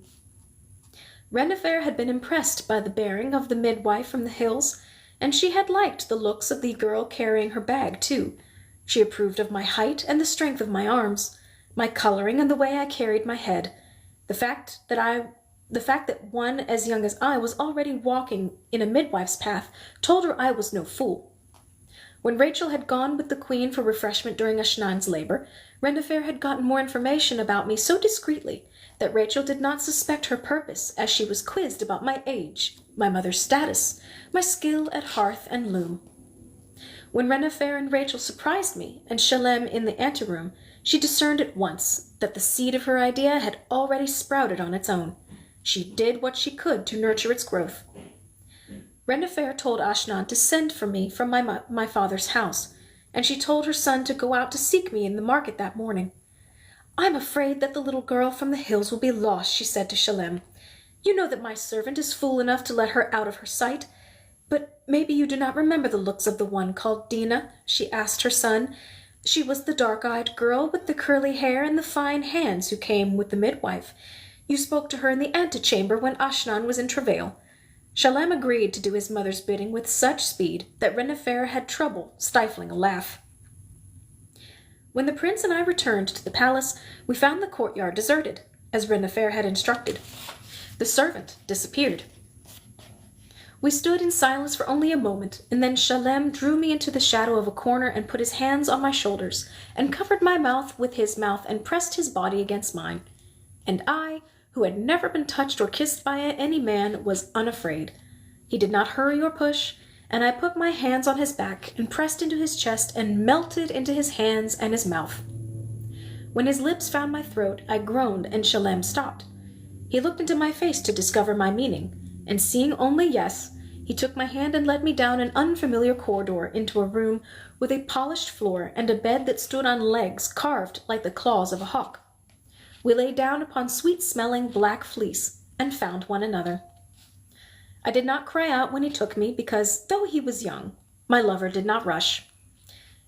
Rennefer had been impressed by the bearing of the midwife from the hills, and she had liked the looks of the girl carrying her bag, too. She approved of my height and the strength of my arms, my coloring and the way I carried my head. The fact that one as young as I was already walking in a midwife's path told her I was no fool. When Rachel had gone with the queen for refreshment during Ashnan's labor, Rennefer had gotten more information about me so discreetly that Rachel did not suspect her purpose as she was quizzed about my age, my mother's status, my skill at hearth and loom. When Rennefer and Rachel surprised me and Shalem in the anteroom, she discerned at once that the seed of her idea had already sprouted on its own. She did what she could to nurture its growth. Rennefer told Ashnan to send for me from my father's house, and she told her son to go out to seek me in the market that morning. "I'm afraid that the little girl from the hills will be lost," she said to Shalem. "You know that my servant is fool enough to let her out of her sight. But maybe you do not remember the looks of the one called Dinah," she asked her son. "She was the dark-eyed girl with the curly hair and the fine hands who came with the midwife. You spoke to her in the antechamber when Ashnan was in travail." Shalem agreed to do his mother's bidding with such speed that Rennefer had trouble stifling a laugh. When the prince and I returned to the palace, we found the courtyard deserted, as Rennefer had instructed. The servant disappeared. We stood in silence for only a moment, and then Shalem drew me into the shadow of a corner and put his hands on my shoulders, and covered my mouth with his mouth and pressed his body against mine. And I, who had never been touched or kissed by any man, was unafraid. He did not hurry or push, and I put my hands on his back and pressed into his chest and melted into his hands and his mouth. When his lips found my throat, I groaned, and Shalem stopped. He looked into my face to discover my meaning, and seeing only yes, he took my hand and led me down an unfamiliar corridor into a room with a polished floor and a bed that stood on legs carved like the claws of a hawk. We lay down upon sweet-smelling black fleece and found one another. I did not cry out when he took me because, though he was young, my lover did not rush.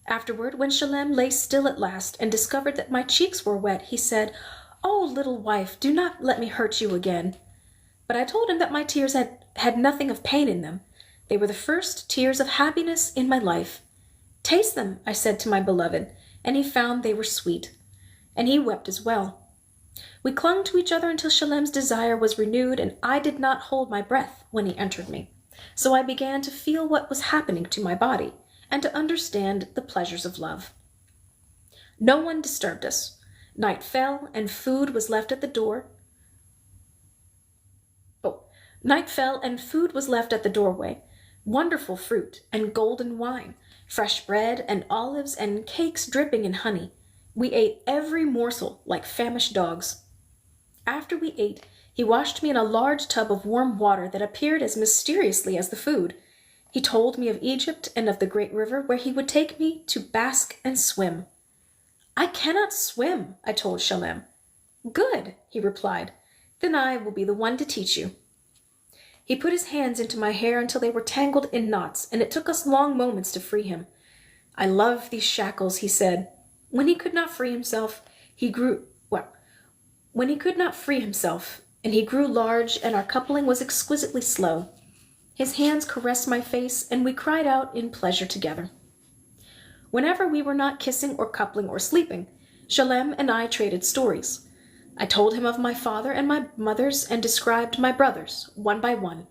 Afterward, when Shalem lay still at last and discovered that my cheeks were wet, he said, "Oh, little wife, do not let me hurt you again." But I told him that my tears had nothing of pain in them. They were the first tears of happiness in my life. "Taste them," I said to my beloved, and he found they were sweet. And he wept as well. We clung to each other until Shalem's desire was renewed, and I did not hold my breath when he entered me. So I began to feel what was happening to my body, and to understand the pleasures of love. No one disturbed us. Night fell, and food was left at the door. Night fell, and food was left at the doorway. Wonderful fruit and golden wine, fresh bread and olives and cakes dripping in honey. We ate every morsel like famished dogs. After we ate, he washed me in a large tub of warm water that appeared as mysteriously as the food. He told me of Egypt and of the great river where he would take me to bask and swim. I cannot swim, I told Shalem. Good, he replied. Then I will be the one to teach you. He put his hands into my hair until they were tangled in knots, and it took us long moments to free him. I love these shackles, he said. When he could not free himself, When he could not free himself, and he grew large, and our coupling was exquisitely slow. His hands caressed my face, and we cried out in pleasure together. Whenever we were not kissing or coupling or sleeping, Shalem and I traded stories. I told him of my father and my mother's and described my brothers, one by one.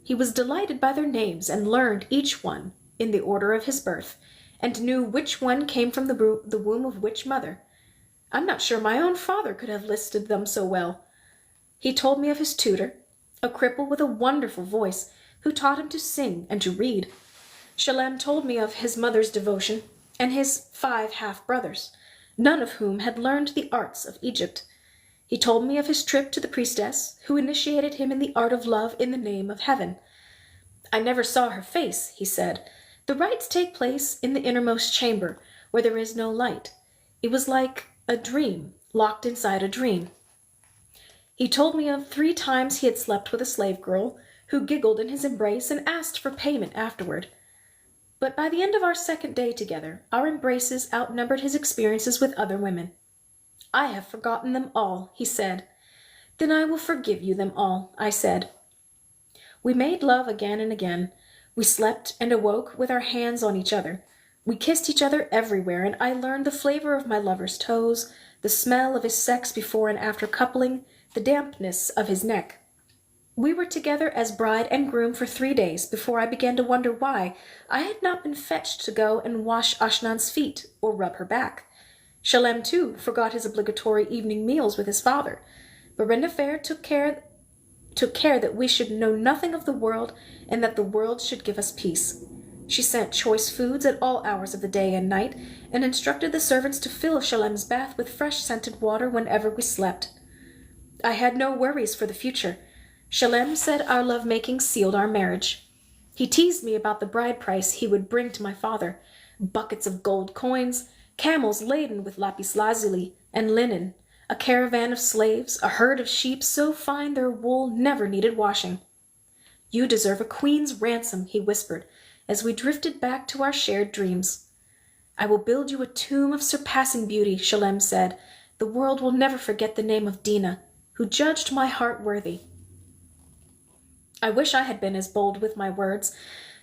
He was delighted by their names and learned each one in the order of his birth, and knew which one came from the womb of which mother. I'm not sure my own father could have listed them so well. He told me of his tutor, a cripple with a wonderful voice, who taught him to sing and to read. Shalem told me of his mother's devotion and his 5 half-brothers, none of whom had learned the arts of Egypt. He told me of his trip to the priestess, who initiated him in the art of love in the name of heaven. I never saw her face, he said. The rites take place in the innermost chamber, where there is no light. It was like a dream, locked inside a dream. He told me of 3 times he had slept with a slave girl, who giggled in his embrace and asked for payment afterward. But by the end of our 2nd day together, our embraces outnumbered his experiences with other women. I have forgotten them all, he said. Then I will forgive you them all, I said. We made love again and again. We slept and awoke with our hands on each other. We kissed each other everywhere, and I learned the flavor of my lover's toes, the smell of his sex before and after coupling, the dampness of his neck. We were together as bride and groom for 3 days before I began to wonder why I had not been fetched to go and wash Ashnan's feet or rub her back. Shalem, too, forgot his obligatory evening meals with his father. Berendefer took care that we should know nothing of the world and that the world should give us peace. She sent choice foods at all hours of the day and night, and instructed the servants to fill Shalem's bath with fresh scented water whenever we slept. I had no worries for the future. Shalem said our love-making sealed our marriage. He teased me about the bride price he would bring to my father, buckets of gold coins, camels laden with lapis lazuli and linen, a caravan of slaves, a herd of sheep so fine their wool never needed washing. You deserve a queen's ransom, he whispered, as we drifted back to our shared dreams. I will build you a tomb of surpassing beauty, Shalem said. The world will never forget the name of Dina, who judged my heart worthy. I wish I had been as bold with my words.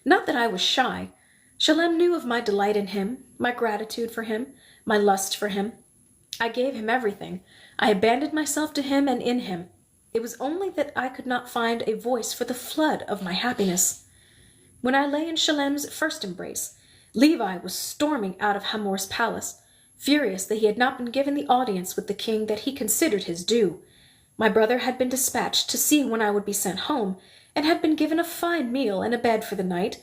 Not that I was shy. Shalem knew of my delight in him, my gratitude for him, my lust for him. I gave him everything. I abandoned myself to him and in him. It was only that I could not find a voice for the flood of my happiness. When I lay in Shalem's first embrace, Levi was storming out of Hamor's palace, furious that he had not been given the audience with the king that he considered his due. My brother had been dispatched to see when I would be sent home, and had been given a fine meal and a bed for the night.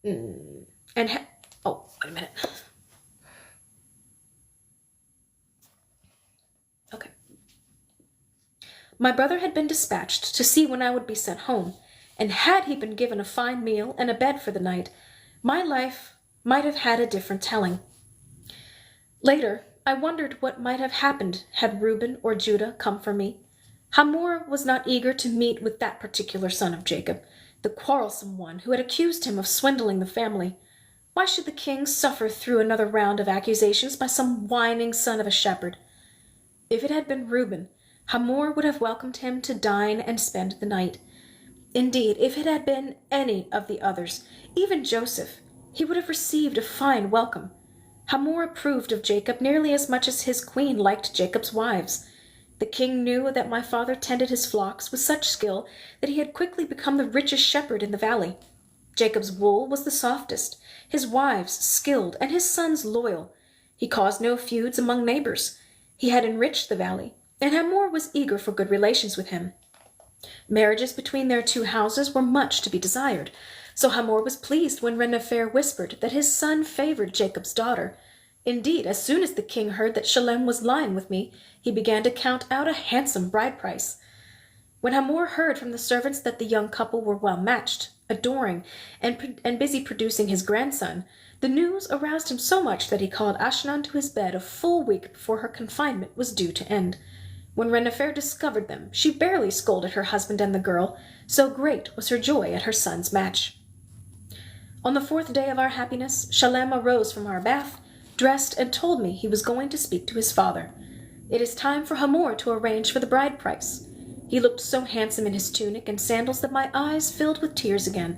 Wait a minute. Okay. My brother had been dispatched to see when I would be sent home, and had he been given a fine meal and a bed for the night, my life might have had a different telling. Later, I wondered what might have happened had Reuben or Judah come for me. Hamor was not eager to meet with that particular son of Jacob, the quarrelsome one who had accused him of swindling the family. Why should the king suffer through another round of accusations by some whining son of a shepherd? If it had been Reuben, Hamor would have welcomed him to dine and spend the night. Indeed, if it had been any of the others, even Joseph, he would have received a fine welcome. Hamor approved of Jacob nearly as much as his queen liked Jacob's wives. The king knew that my father tended his flocks with such skill that he had quickly become the richest shepherd in the valley. Jacob's wool was the softest, his wives skilled, and his sons loyal. He caused no feuds among neighbors. He had enriched the valley, and Hamor was eager for good relations with him. Marriages between their two houses were much to be desired, so Hamor was pleased when Renifer whispered that his son favored Jacob's daughter. Indeed, as soon as the king heard that Shalem was lying with me, he began to count out a handsome bride price. When Hamor heard from the servants that the young couple were well matched, adoring, and busy producing his grandson, the news aroused him so much that he called Ashnan to his bed a full week before her confinement was due to end. When Renifer discovered them, she barely scolded her husband and the girl, so great was her joy at her son's match. On the 4th day of our happiness, Shalem arose from our bath, dressed, and told me he was going to speak to his father. It is time for Hamor to arrange for the bride price. He looked so handsome in his tunic and sandals that my eyes filled with tears again.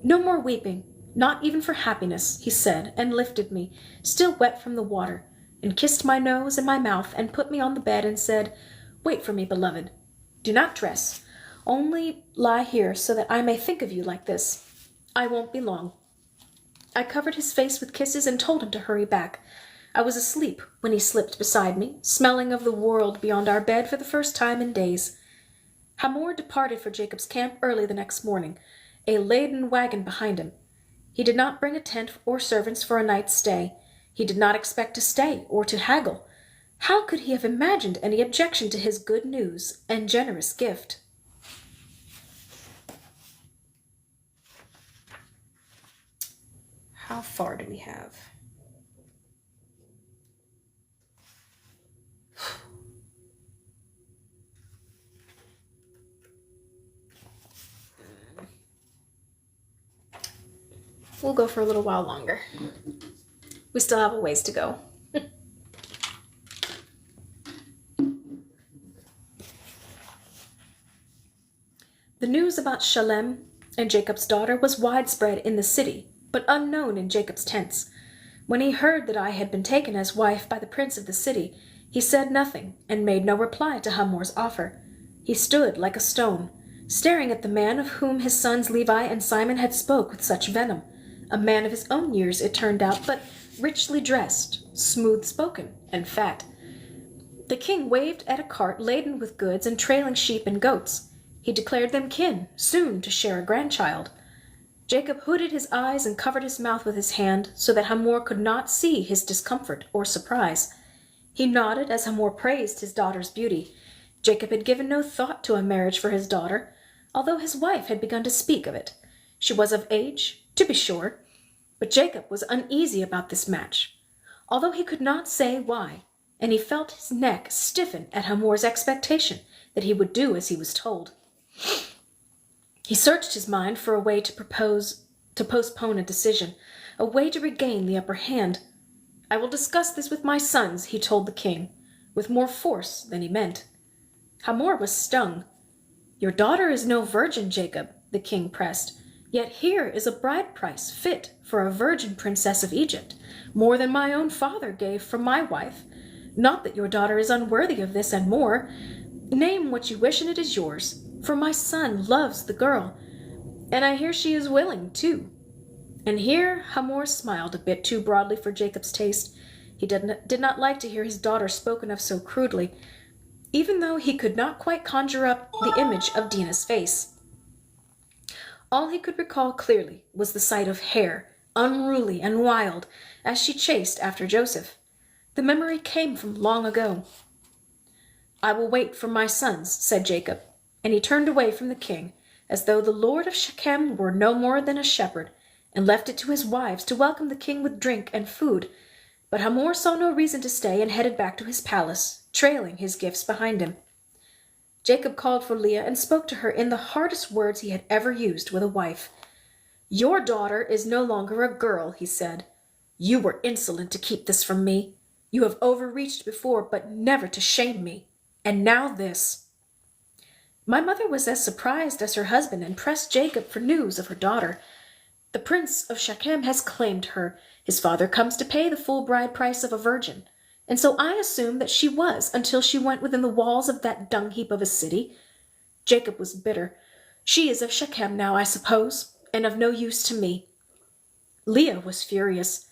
No more weeping, not even for happiness, he said, and lifted me, still wet from the water, and kissed my nose and my mouth, and put me on the bed, and said, "Wait for me, beloved. Do not dress. Only lie here so that I may think of you like this. I won't be long." I covered his face with kisses and told him to hurry back. I was asleep when he slipped beside me, smelling of the world beyond our bed for the first time in days. Hamor departed for Jacob's camp early the next morning, a laden wagon behind him. He did not bring a tent or servants for a night's stay. He did not expect to stay or to haggle. How could he have imagined any objection to his good news and generous gift? How far do we have? We'll go for a little while longer. We still have a ways to go. The news about Shalem and Jacob's daughter was widespread in the city, but unknown in Jacob's tents. When he heard that I had been taken as wife by the prince of the city, he said nothing and made no reply to Hamor's offer. He stood like a stone, staring at the man of whom his sons Levi and Simon had spoke with such venom. A man of his own years, it turned out, but richly dressed, smooth-spoken, and fat. The king waved at a cart laden with goods and trailing sheep and goats. He declared them kin, soon to share a grandchild. Jacob hooded his eyes and covered his mouth with his hand, so that Hamor could not see his discomfort or surprise. He nodded as Hamor praised his daughter's beauty. Jacob had given no thought to a marriage for his daughter, although his wife had begun to speak of it. She was of age, to be sure, but Jacob was uneasy about this match, although he could not say why, and he felt his neck stiffen at Hamor's expectation that he would do as he was told. He searched his mind for a way to postpone a decision, a way to regain the upper hand. "I will discuss this with my sons," he told the king, with more force than he meant. Hamor was stung. "Your daughter is no virgin, Jacob," the king pressed. "Yet here is a bride price fit for a virgin princess of Egypt, more than my own father gave for my wife. Not that your daughter is unworthy of this and more. Name what you wish and it is yours, for my son loves the girl, and I hear she is willing, too." And here Hamor smiled a bit too broadly for Jacob's taste. He did not like to hear his daughter spoken of so crudely, even though he could not quite conjure up the image of Dinah's face. All he could recall clearly was the sight of hair, unruly and wild, as she chased after Joseph. The memory came from long ago. "I will wait for my sons," said Jacob, and he turned away from the king, as though the lord of Shechem were no more than a shepherd, and left it to his wives to welcome the king with drink and food. But Hamor saw no reason to stay and headed back to his palace, trailing his gifts behind him. Jacob called for Leah and spoke to her in the hardest words he had ever used with a wife. "Your daughter is no longer a girl," he said. "You were insolent to keep this from me. You have overreached before, but never to shame me. And now this." My mother was as surprised as her husband and pressed Jacob for news of her daughter. "The prince of Shechem has claimed her. His father comes to pay the full bride price of a virgin. And so I assumed that she was until she went within the walls of that dung heap of a city." Jacob was bitter. "She is of Shechem now, I suppose, and of no use to me." Leah was furious.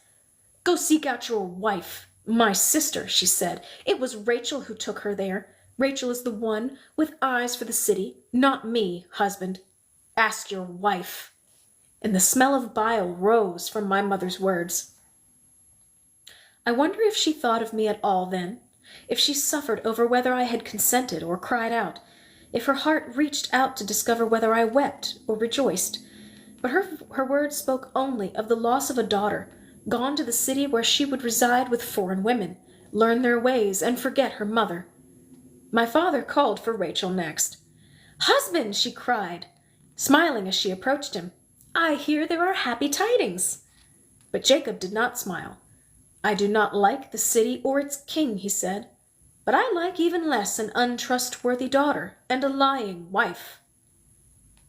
"Go seek out your wife, my sister," she said. "It was Rachel who took her there. Rachel is the one with eyes for the city, not me, husband. Ask your wife. And the smell of bile rose from my mother's words. I wonder if she thought of me at all then, if she suffered over whether I had consented or cried out, if her heart reached out to discover whether I wept or rejoiced. But her words spoke only of the loss of a daughter, gone to the city where she would reside with foreign women, learn their ways, and forget her mother. My father called for Rachel next. "Husband," she cried, smiling as she approached him, "I hear there are happy tidings." But Jacob did not smile. "I do not like the city or its king," he said, "but I like even less an untrustworthy daughter and a lying wife."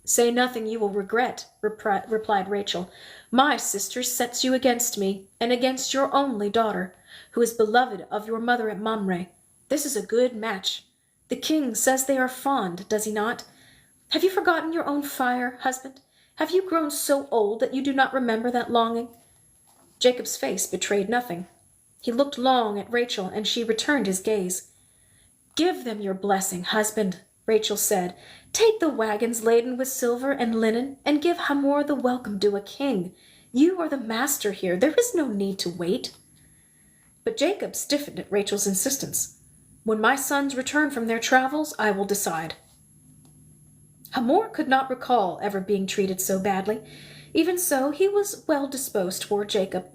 "Say nothing you will regret," replied Rachel. "My sister sets you against me, and against your only daughter, who is beloved of your mother at Mamre. This is a good match. The king says they are fond, does he not? Have you forgotten your own fire, husband? Have you grown so old that you do not remember that longing?" Jacob's face betrayed nothing. He looked long at Rachel, and she returned his gaze. "Give them your blessing, husband," Rachel said. "Take the wagons laden with silver and linen, and give Hamor the welcome due a king. You are the master here. There is no need to wait." But Jacob stiffened at Rachel's insistence. "When my sons return from their travels, I will decide." Hamor could not recall ever being treated so badly. Even so, he was well disposed toward Jacob.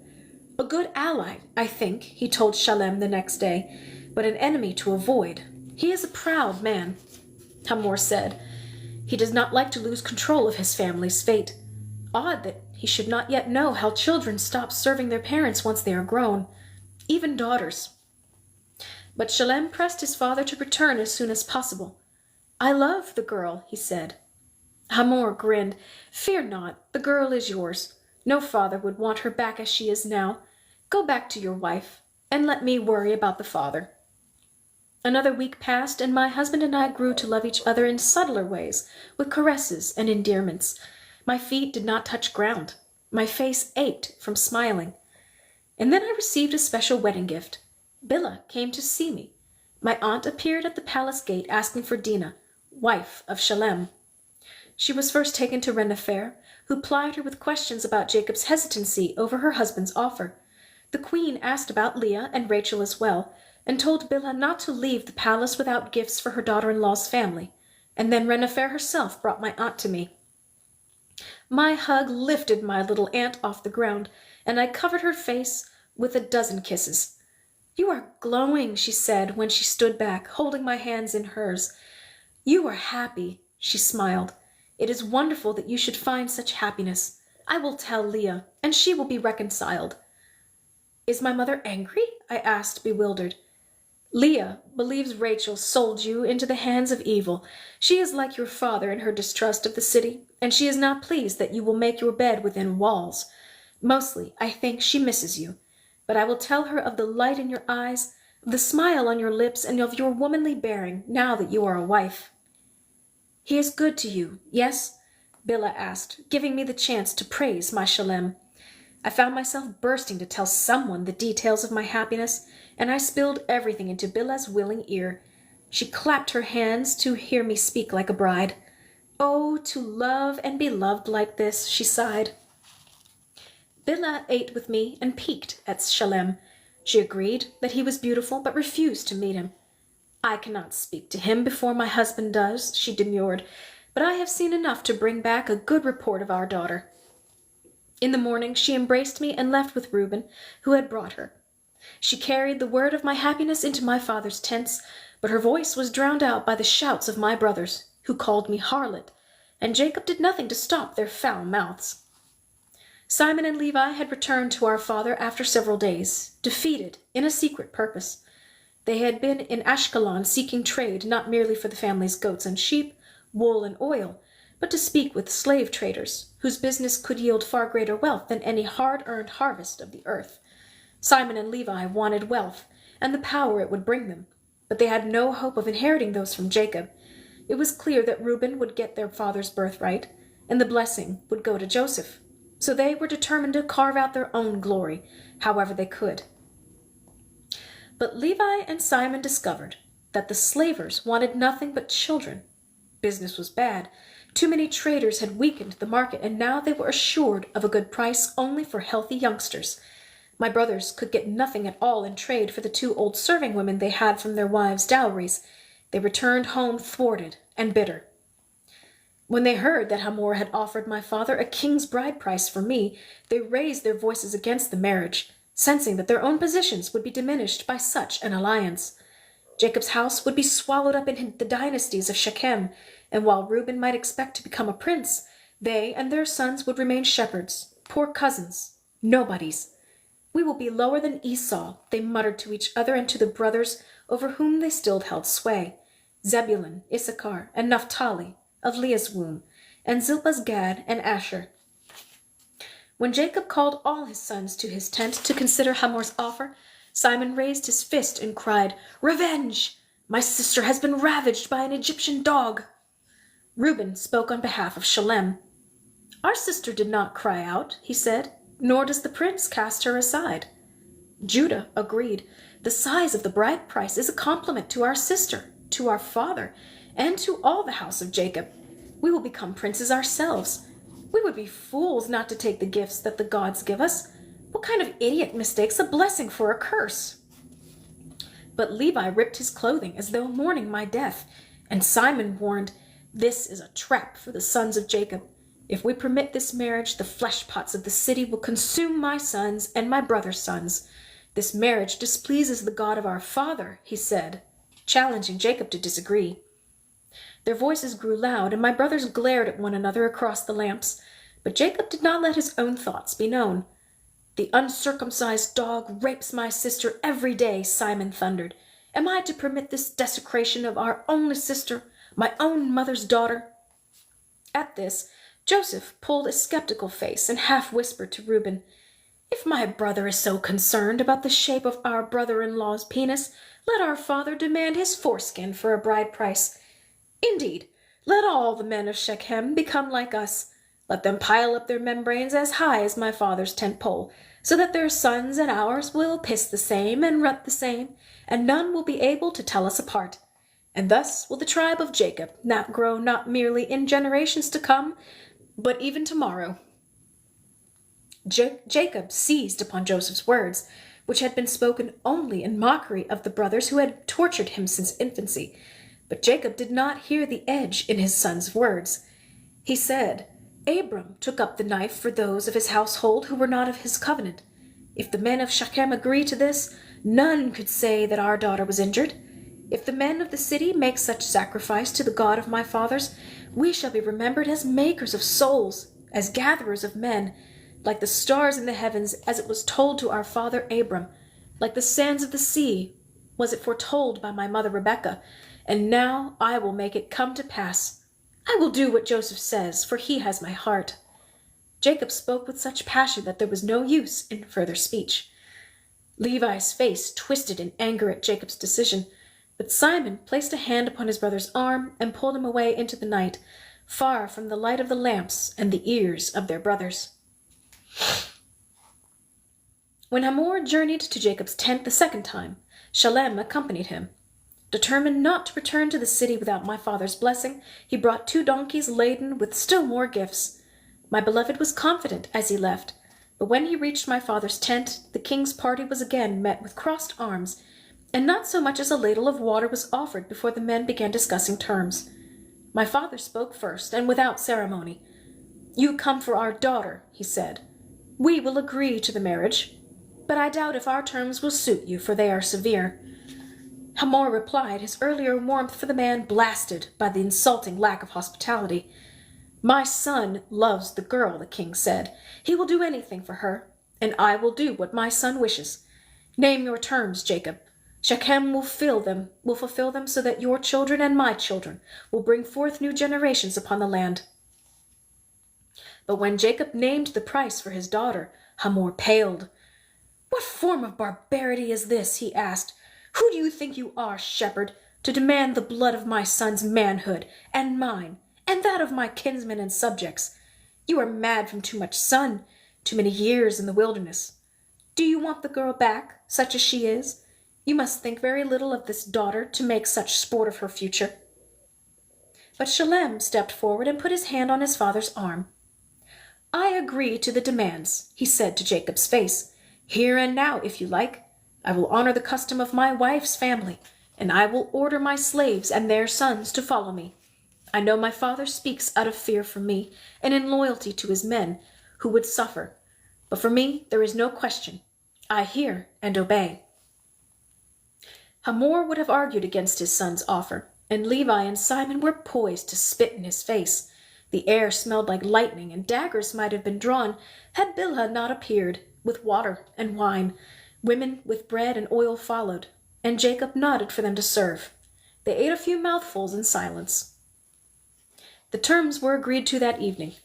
"A good ally, I think," he told Shalem the next day, "but an enemy to avoid. He is a proud man," Hamor said. "He does not like to lose control of his family's fate. Odd that he should not yet know how children stop serving their parents once they are grown, even daughters." But Shalem pressed his father to return as soon as possible. "I love the girl," he said. Hamor grinned. "Fear not, the girl is yours. No father would want her back as she is now. Go back to your wife, and let me worry about the father." Another week passed, and my husband and I grew to love each other in subtler ways, with caresses and endearments. My feet did not touch ground. My face ached from smiling. And then I received a special wedding gift. Bilhah came to see me. My aunt appeared at the palace gate asking for Dinah, wife of Shalem. She was first taken to Renefer, who plied her with questions about Jacob's hesitancy over her husband's offer. The queen asked about Leah and Rachel as well, and told Bilhah not to leave the palace without gifts for her daughter-in-law's family. And then Renefer herself brought my aunt to me. My hug lifted my little aunt off the ground, and I covered her face with a dozen kisses. "You are glowing," she said when she stood back, holding my hands in hers. "You are happy," she smiled. "It is wonderful that you should find such happiness. I will tell Leah, and she will be reconciled." "Is my mother angry?" I asked, bewildered. "Leah believes Rachel sold you into the hands of evil. She is like your father in her distrust of the city, and she is not pleased that you will make your bed within walls. Mostly, I think she misses you. But I will tell her of the light in your eyes, of the smile on your lips, and of your womanly bearing, now that you are a wife." "He is good to you, yes?" Bilhah asked, giving me the chance to praise my Shalem. I found myself bursting to tell someone the details of my happiness, and I spilled everything into Bilhah's willing ear. She clapped her hands to hear me speak like a bride. "Oh, to love and be loved like this," she sighed. Bilhah ate with me and peeked at Shalem. She agreed that he was beautiful, but refused to meet him. "I cannot speak to him before my husband does," she demurred, "but I have seen enough to bring back a good report of our daughter." In the morning she embraced me and left with Reuben, who had brought her. She carried the word of my happiness into my father's tents, but her voice was drowned out by the shouts of my brothers, who called me harlot, and Jacob did nothing to stop their foul mouths. Simon and Levi had returned to our father after several days, defeated in a secret purpose. They had been in Ashkelon seeking trade not merely for the family's goats and sheep, wool and oil, but to speak with slave traders, whose business could yield far greater wealth than any hard-earned harvest of the earth. Simon and Levi wanted wealth and the power it would bring them, but they had no hope of inheriting those from Jacob. It was clear that Reuben would get their father's birthright, and the blessing would go to Joseph. So they were determined to carve out their own glory, however they could. But Levi and Simon discovered that the slavers wanted nothing but children. Business was bad. Too many traders had weakened the market, and now they were assured of a good price only for healthy youngsters. My brothers could get nothing at all in trade for the 2 old serving women they had from their wives' dowries. They returned home thwarted and bitter. When they heard that Hamor had offered my father a king's bride price for me, they raised their voices against the marriage, sensing that their own positions would be diminished by such an alliance. Jacob's house would be swallowed up in the dynasties of Shechem, and while Reuben might expect to become a prince, they and their sons would remain shepherds, poor cousins, nobodies. We will be lower than Esau, they muttered to each other and to the brothers over whom they still held sway, Zebulun, Issachar, and Naphtali, of Leah's womb, and Zilpah's Gad and Asher. When Jacob called all his sons to his tent to consider Hamor's offer, Simon raised his fist and cried, "Revenge! My sister has been ravaged by an Egyptian dog." Reuben spoke on behalf of Shalem. "Our sister did not cry out," he said, "nor does the prince cast her aside." Judah agreed. "The size of the bride price is a compliment to our sister, to our father, and to all the house of Jacob. We will become princes ourselves. We would be fools not to take the gifts that the gods give us. What kind of idiot mistakes a blessing for a curse?" But Levi ripped his clothing as though mourning my death, and Simon warned, "This is a trap for the sons of Jacob. If we permit this marriage, the flesh pots of the city will consume my sons and my brother's sons. This marriage displeases the God of our father," he said, challenging Jacob to disagree. Their voices grew loud, and my brothers glared at one another across the lamps, but Jacob did not let his own thoughts be known. "The uncircumcised dog rapes my sister every day," Simon thundered. "Am I to permit this desecration of our only sister, my own mother's daughter?" At this, Joseph pulled a skeptical face and half whispered to Reuben, "If my brother is so concerned about the shape of our brother-in-law's penis, let our father demand his foreskin for a bride price. Indeed, let all the men of Shechem become like us. Let them pile up their membranes as high as my father's tent pole, so that their sons and ours will piss the same and rut the same, and none will be able to tell us apart. And thus will the tribe of Jacob not grow not merely in generations to come, but even tomorrow." Jacob seized upon Joseph's words, which had been spoken only in mockery of the brothers who had tortured him since infancy. But Jacob did not hear the edge in his son's words. He said, "Abram took up the knife for those of his household who were not of his covenant. If the men of Shechem agree to this, none could say that our daughter was injured. If the men of the city make such sacrifice to the God of my fathers, we shall be remembered as makers of souls, as gatherers of men, like the stars in the heavens, as it was told to our father Abram, like the sands of the sea, was it foretold by my mother Rebekah, and now I will make it come to pass. I will do what Joseph says, for he has my heart." Jacob spoke with such passion that there was no use in further speech. Levi's face twisted in anger at Jacob's decision, but Simon placed a hand upon his brother's arm and pulled him away into the night, far from the light of the lamps and the ears of their brothers. When Hamor journeyed to Jacob's tent the second time, Shalem accompanied him. Determined not to return to the city without my father's blessing, he brought 2 donkeys laden with still more gifts. My beloved was confident as he left, but when he reached my father's tent, the king's party was again met with crossed arms, and not so much as a ladle of water was offered before the men began discussing terms. My father spoke first, and without ceremony. "You come for our daughter," he said. "We will agree to the marriage, but I doubt if our terms will suit you, for they are severe." Hamor replied, his earlier warmth for the man blasted by the insulting lack of hospitality. "My son loves the girl," the king said. "He will do anything for her, and I will do what my son wishes. Name your terms, Jacob. Shechem will fulfill them so that your children and my children will bring forth new generations upon the land." But when Jacob named the price for his daughter, Hamor paled. "What form of barbarity is this?" he asked. "Who do you think you are, shepherd, to demand the blood of my son's manhood, and mine, and that of my kinsmen and subjects? You are mad from too much sun, too many years in the wilderness. Do you want the girl back, such as she is? You must think very little of this daughter to make such sport of her future." But Shalem stepped forward and put his hand on his father's arm. "I agree to the demands," he said to Jacob's face. "Here and now, if you like. I will honor the custom of my wife's family, and I will order my slaves and their sons to follow me. I know my father speaks out of fear for me and in loyalty to his men, who would suffer. But for me there is no question. I hear and obey." Hamor would have argued against his son's offer, and Levi and Simon were poised to spit in his face. The air smelled like lightning, and daggers might have been drawn had Bilhah not appeared, with water and wine. Women with bread and oil followed, and Jacob nodded for them to serve. They ate a few mouthfuls in silence. The terms were agreed to that evening.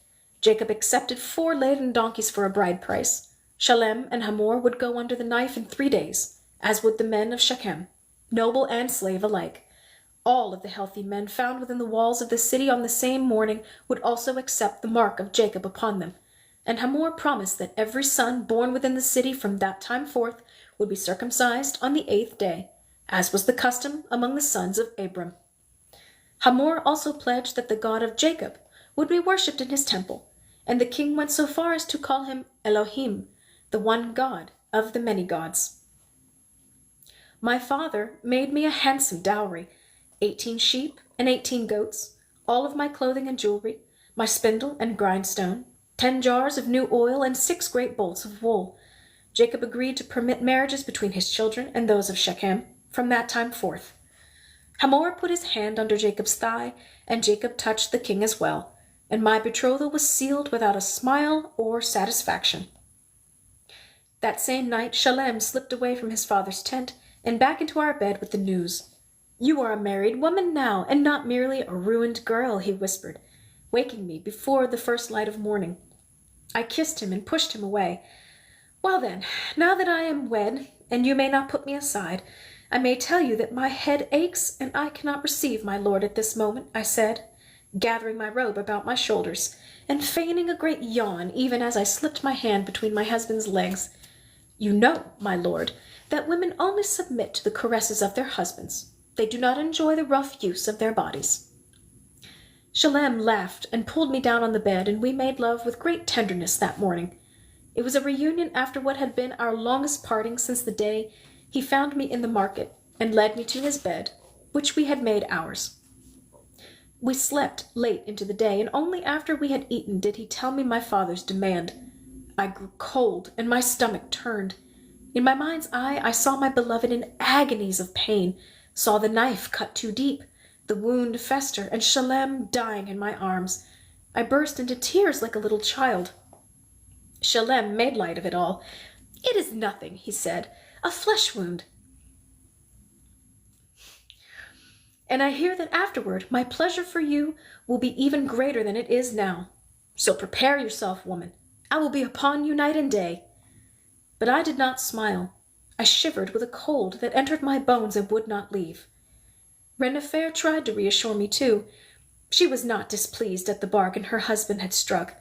Jacob accepted 4 laden donkeys for a bride price. Shalem and Hamor would go under the knife in 3 days, as would the men of Shechem, noble and slave alike. All of the healthy men found within the walls of the city on the same morning would also accept the mark of Jacob upon them, and Hamor promised that every son born within the city from that time forth would be circumcised on the 8th day, as was the custom among the sons of Abram. Hamor also pledged that the God of Jacob would be worshipped in his temple, and the king went so far as to call him Elohim, the one God of the many gods. My father made me a handsome dowry, 18 sheep and 18 goats, all of my clothing and jewelry, my spindle and grindstone, 10 jars of new oil, and 6 great bolts of wool. Jacob agreed to permit marriages between his children and those of Shechem from that time forth. Hamor put his hand under Jacob's thigh, and Jacob touched the king as well, and my betrothal was sealed without a smile or satisfaction. That same night Shalem slipped away from his father's tent and back into our bed with the news. "You are a married woman now, and not merely a ruined girl," he whispered, waking me before the first light of morning. I kissed him and pushed him away. "Well then, now that I am wed, and you may not put me aside, I may tell you that my head aches, and I cannot receive my lord at this moment," I said, gathering my robe about my shoulders, and feigning a great yawn even as I slipped my hand between my husband's legs. "You know, my lord, that women only submit to the caresses of their husbands. They do not enjoy the rough use of their bodies." Shalem laughed and pulled me down on the bed, and we made love with great tenderness that morning. It was a reunion after what had been our longest parting since the day he found me in the market and led me to his bed, which we had made ours. We slept late into the day, and only after we had eaten did he tell me my father's demand. I grew cold, and my stomach turned. In my mind's eye I saw my beloved in agonies of pain, saw the knife cut too deep, the wound fester, and Shalem dying in my arms. I burst into tears like a little child. Shalem made light of it all. "It is nothing," he said, "a flesh wound. And I hear that afterward my pleasure for you will be even greater than it is now. So prepare yourself, woman. I will be upon you night and day." But I did not smile. I shivered with a cold that entered my bones and would not leave. Renefer tried to reassure me too. She was not displeased at the bargain her husband had struck.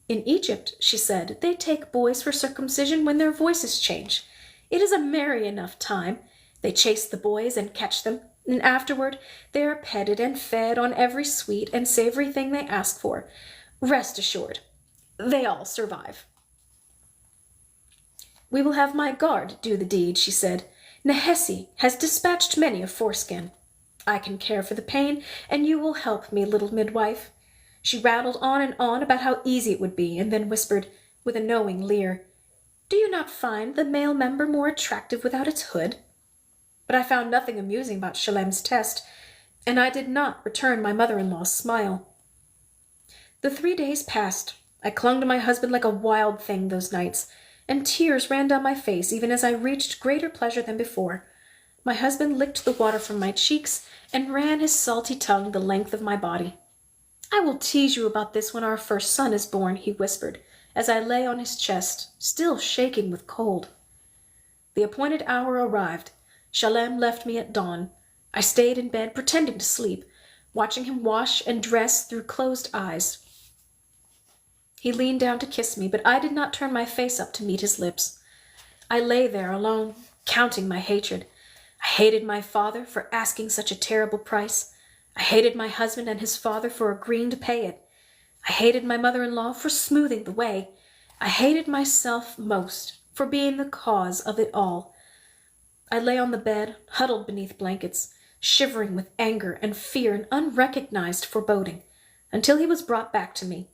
"In Egypt," she said, "they take boys for circumcision when their voices change. It is a merry enough time. They chase the boys and catch them, and afterward they are petted and fed on every sweet and savory thing they ask for. Rest assured, they all survive." "We will have my guard do the deed," she said. "Nehesi has dispatched many a foreskin. I can care for the pain, and you will help me, little midwife." She rattled on about how easy it would be, and then whispered, with a knowing leer, "Do you not find the male member more attractive without its hood?" But I found nothing amusing about Shalem's test, and I did not return my mother-in-law's smile. The 3 days passed. I clung to my husband like a wild thing those nights, and tears ran down my face even as I reached greater pleasure than before. My husband licked the water from my cheeks and ran his salty tongue the length of my body. "I will tease you about this when our first son is born," he whispered, as I lay on his chest, still shaking with cold. The appointed hour arrived. Shalem left me at dawn. I stayed in bed, pretending to sleep, watching him wash and dress through closed eyes. He leaned down to kiss me, but I did not turn my face up to meet his lips. I lay there alone, counting my hatred. I hated my father for asking such a terrible price. I hated my husband and his father for agreeing to pay it. I hated my mother-in-law for smoothing the way. I hated myself most for being the cause of it all. I lay on the bed, huddled beneath blankets, shivering with anger and fear and unrecognized foreboding, until he was brought back to me.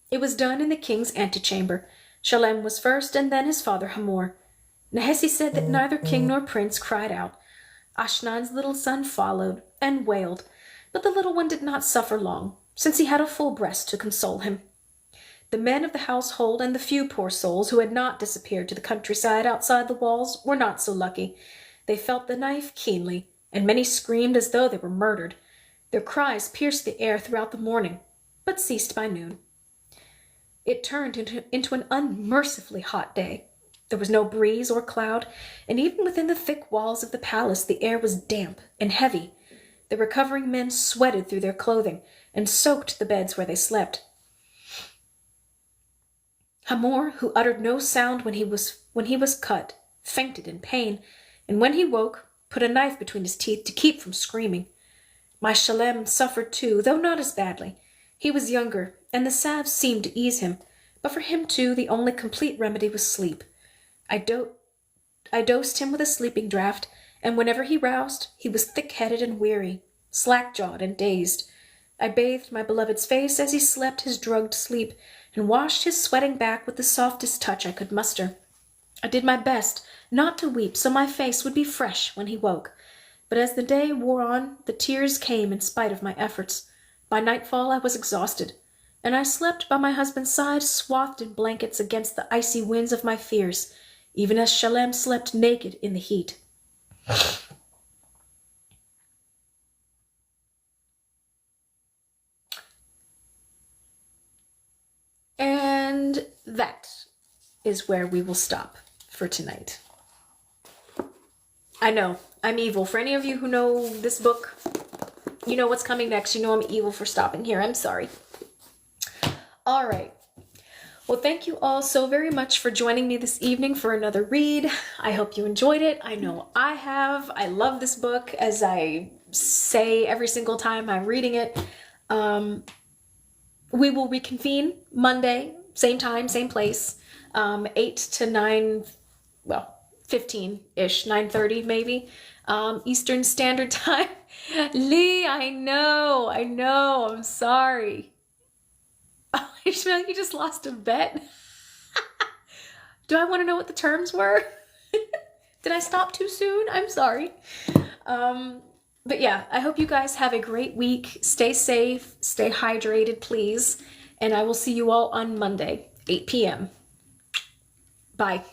It was done in the king's antechamber. Shalem was first, and then his father Hamor. Nehesi said that neither king nor prince cried out. Ashnan's little son followed and wailed, but the little one did not suffer long, since he had a full breast to console him. The men of the household and the few poor souls who had not disappeared to the countryside outside the walls were not so lucky. They felt the knife keenly, and many screamed as though they were murdered. Their cries pierced the air throughout the morning, but ceased by noon. It turned into an unmercifully hot day. There was no breeze or cloud, and even within the thick walls of the palace the air was damp and heavy. The recovering men sweated through their clothing and soaked the beds where they slept. Hamor, who uttered no sound when he was cut, fainted in pain, and when he woke, put a knife between his teeth to keep from screaming. My Shalem suffered too, though not as badly. He was younger, and the salve seemed to ease him, but for him too the only complete remedy was sleep. I dosed him with a sleeping draught, and whenever he roused, he was thick-headed and weary, slack-jawed and dazed. I bathed my beloved's face as he slept his drugged sleep, and washed his sweating back with the softest touch I could muster. I did my best not to weep so my face would be fresh when he woke, but as the day wore on, the tears came in spite of my efforts. By nightfall I was exhausted, and I slept by my husband's side, swathed in blankets against the icy winds of my fears, even as Shalem slept naked in the heat. And that is where we will stop for tonight. I know, I'm evil. For any of you who know this book, you know what's coming next. You know I'm evil for stopping here. I'm sorry. All right. Well, thank you all so very much for joining me this evening for another read. I hope you enjoyed it. I know I have. I love this book, as I say every single time I'm reading it. We will reconvene Monday, same time, same place, 8 to 9, well, 15-ish, 9:30 maybe, Eastern Standard Time. Lee, I know, I'm sorry. I feel like you just lost a bet. Do I want to know what the terms were? Did I stop too soon? I'm sorry. But yeah, I hope you guys have a great week. Stay safe, stay hydrated, please. And I will see you all on Monday, 8 p.m. Bye.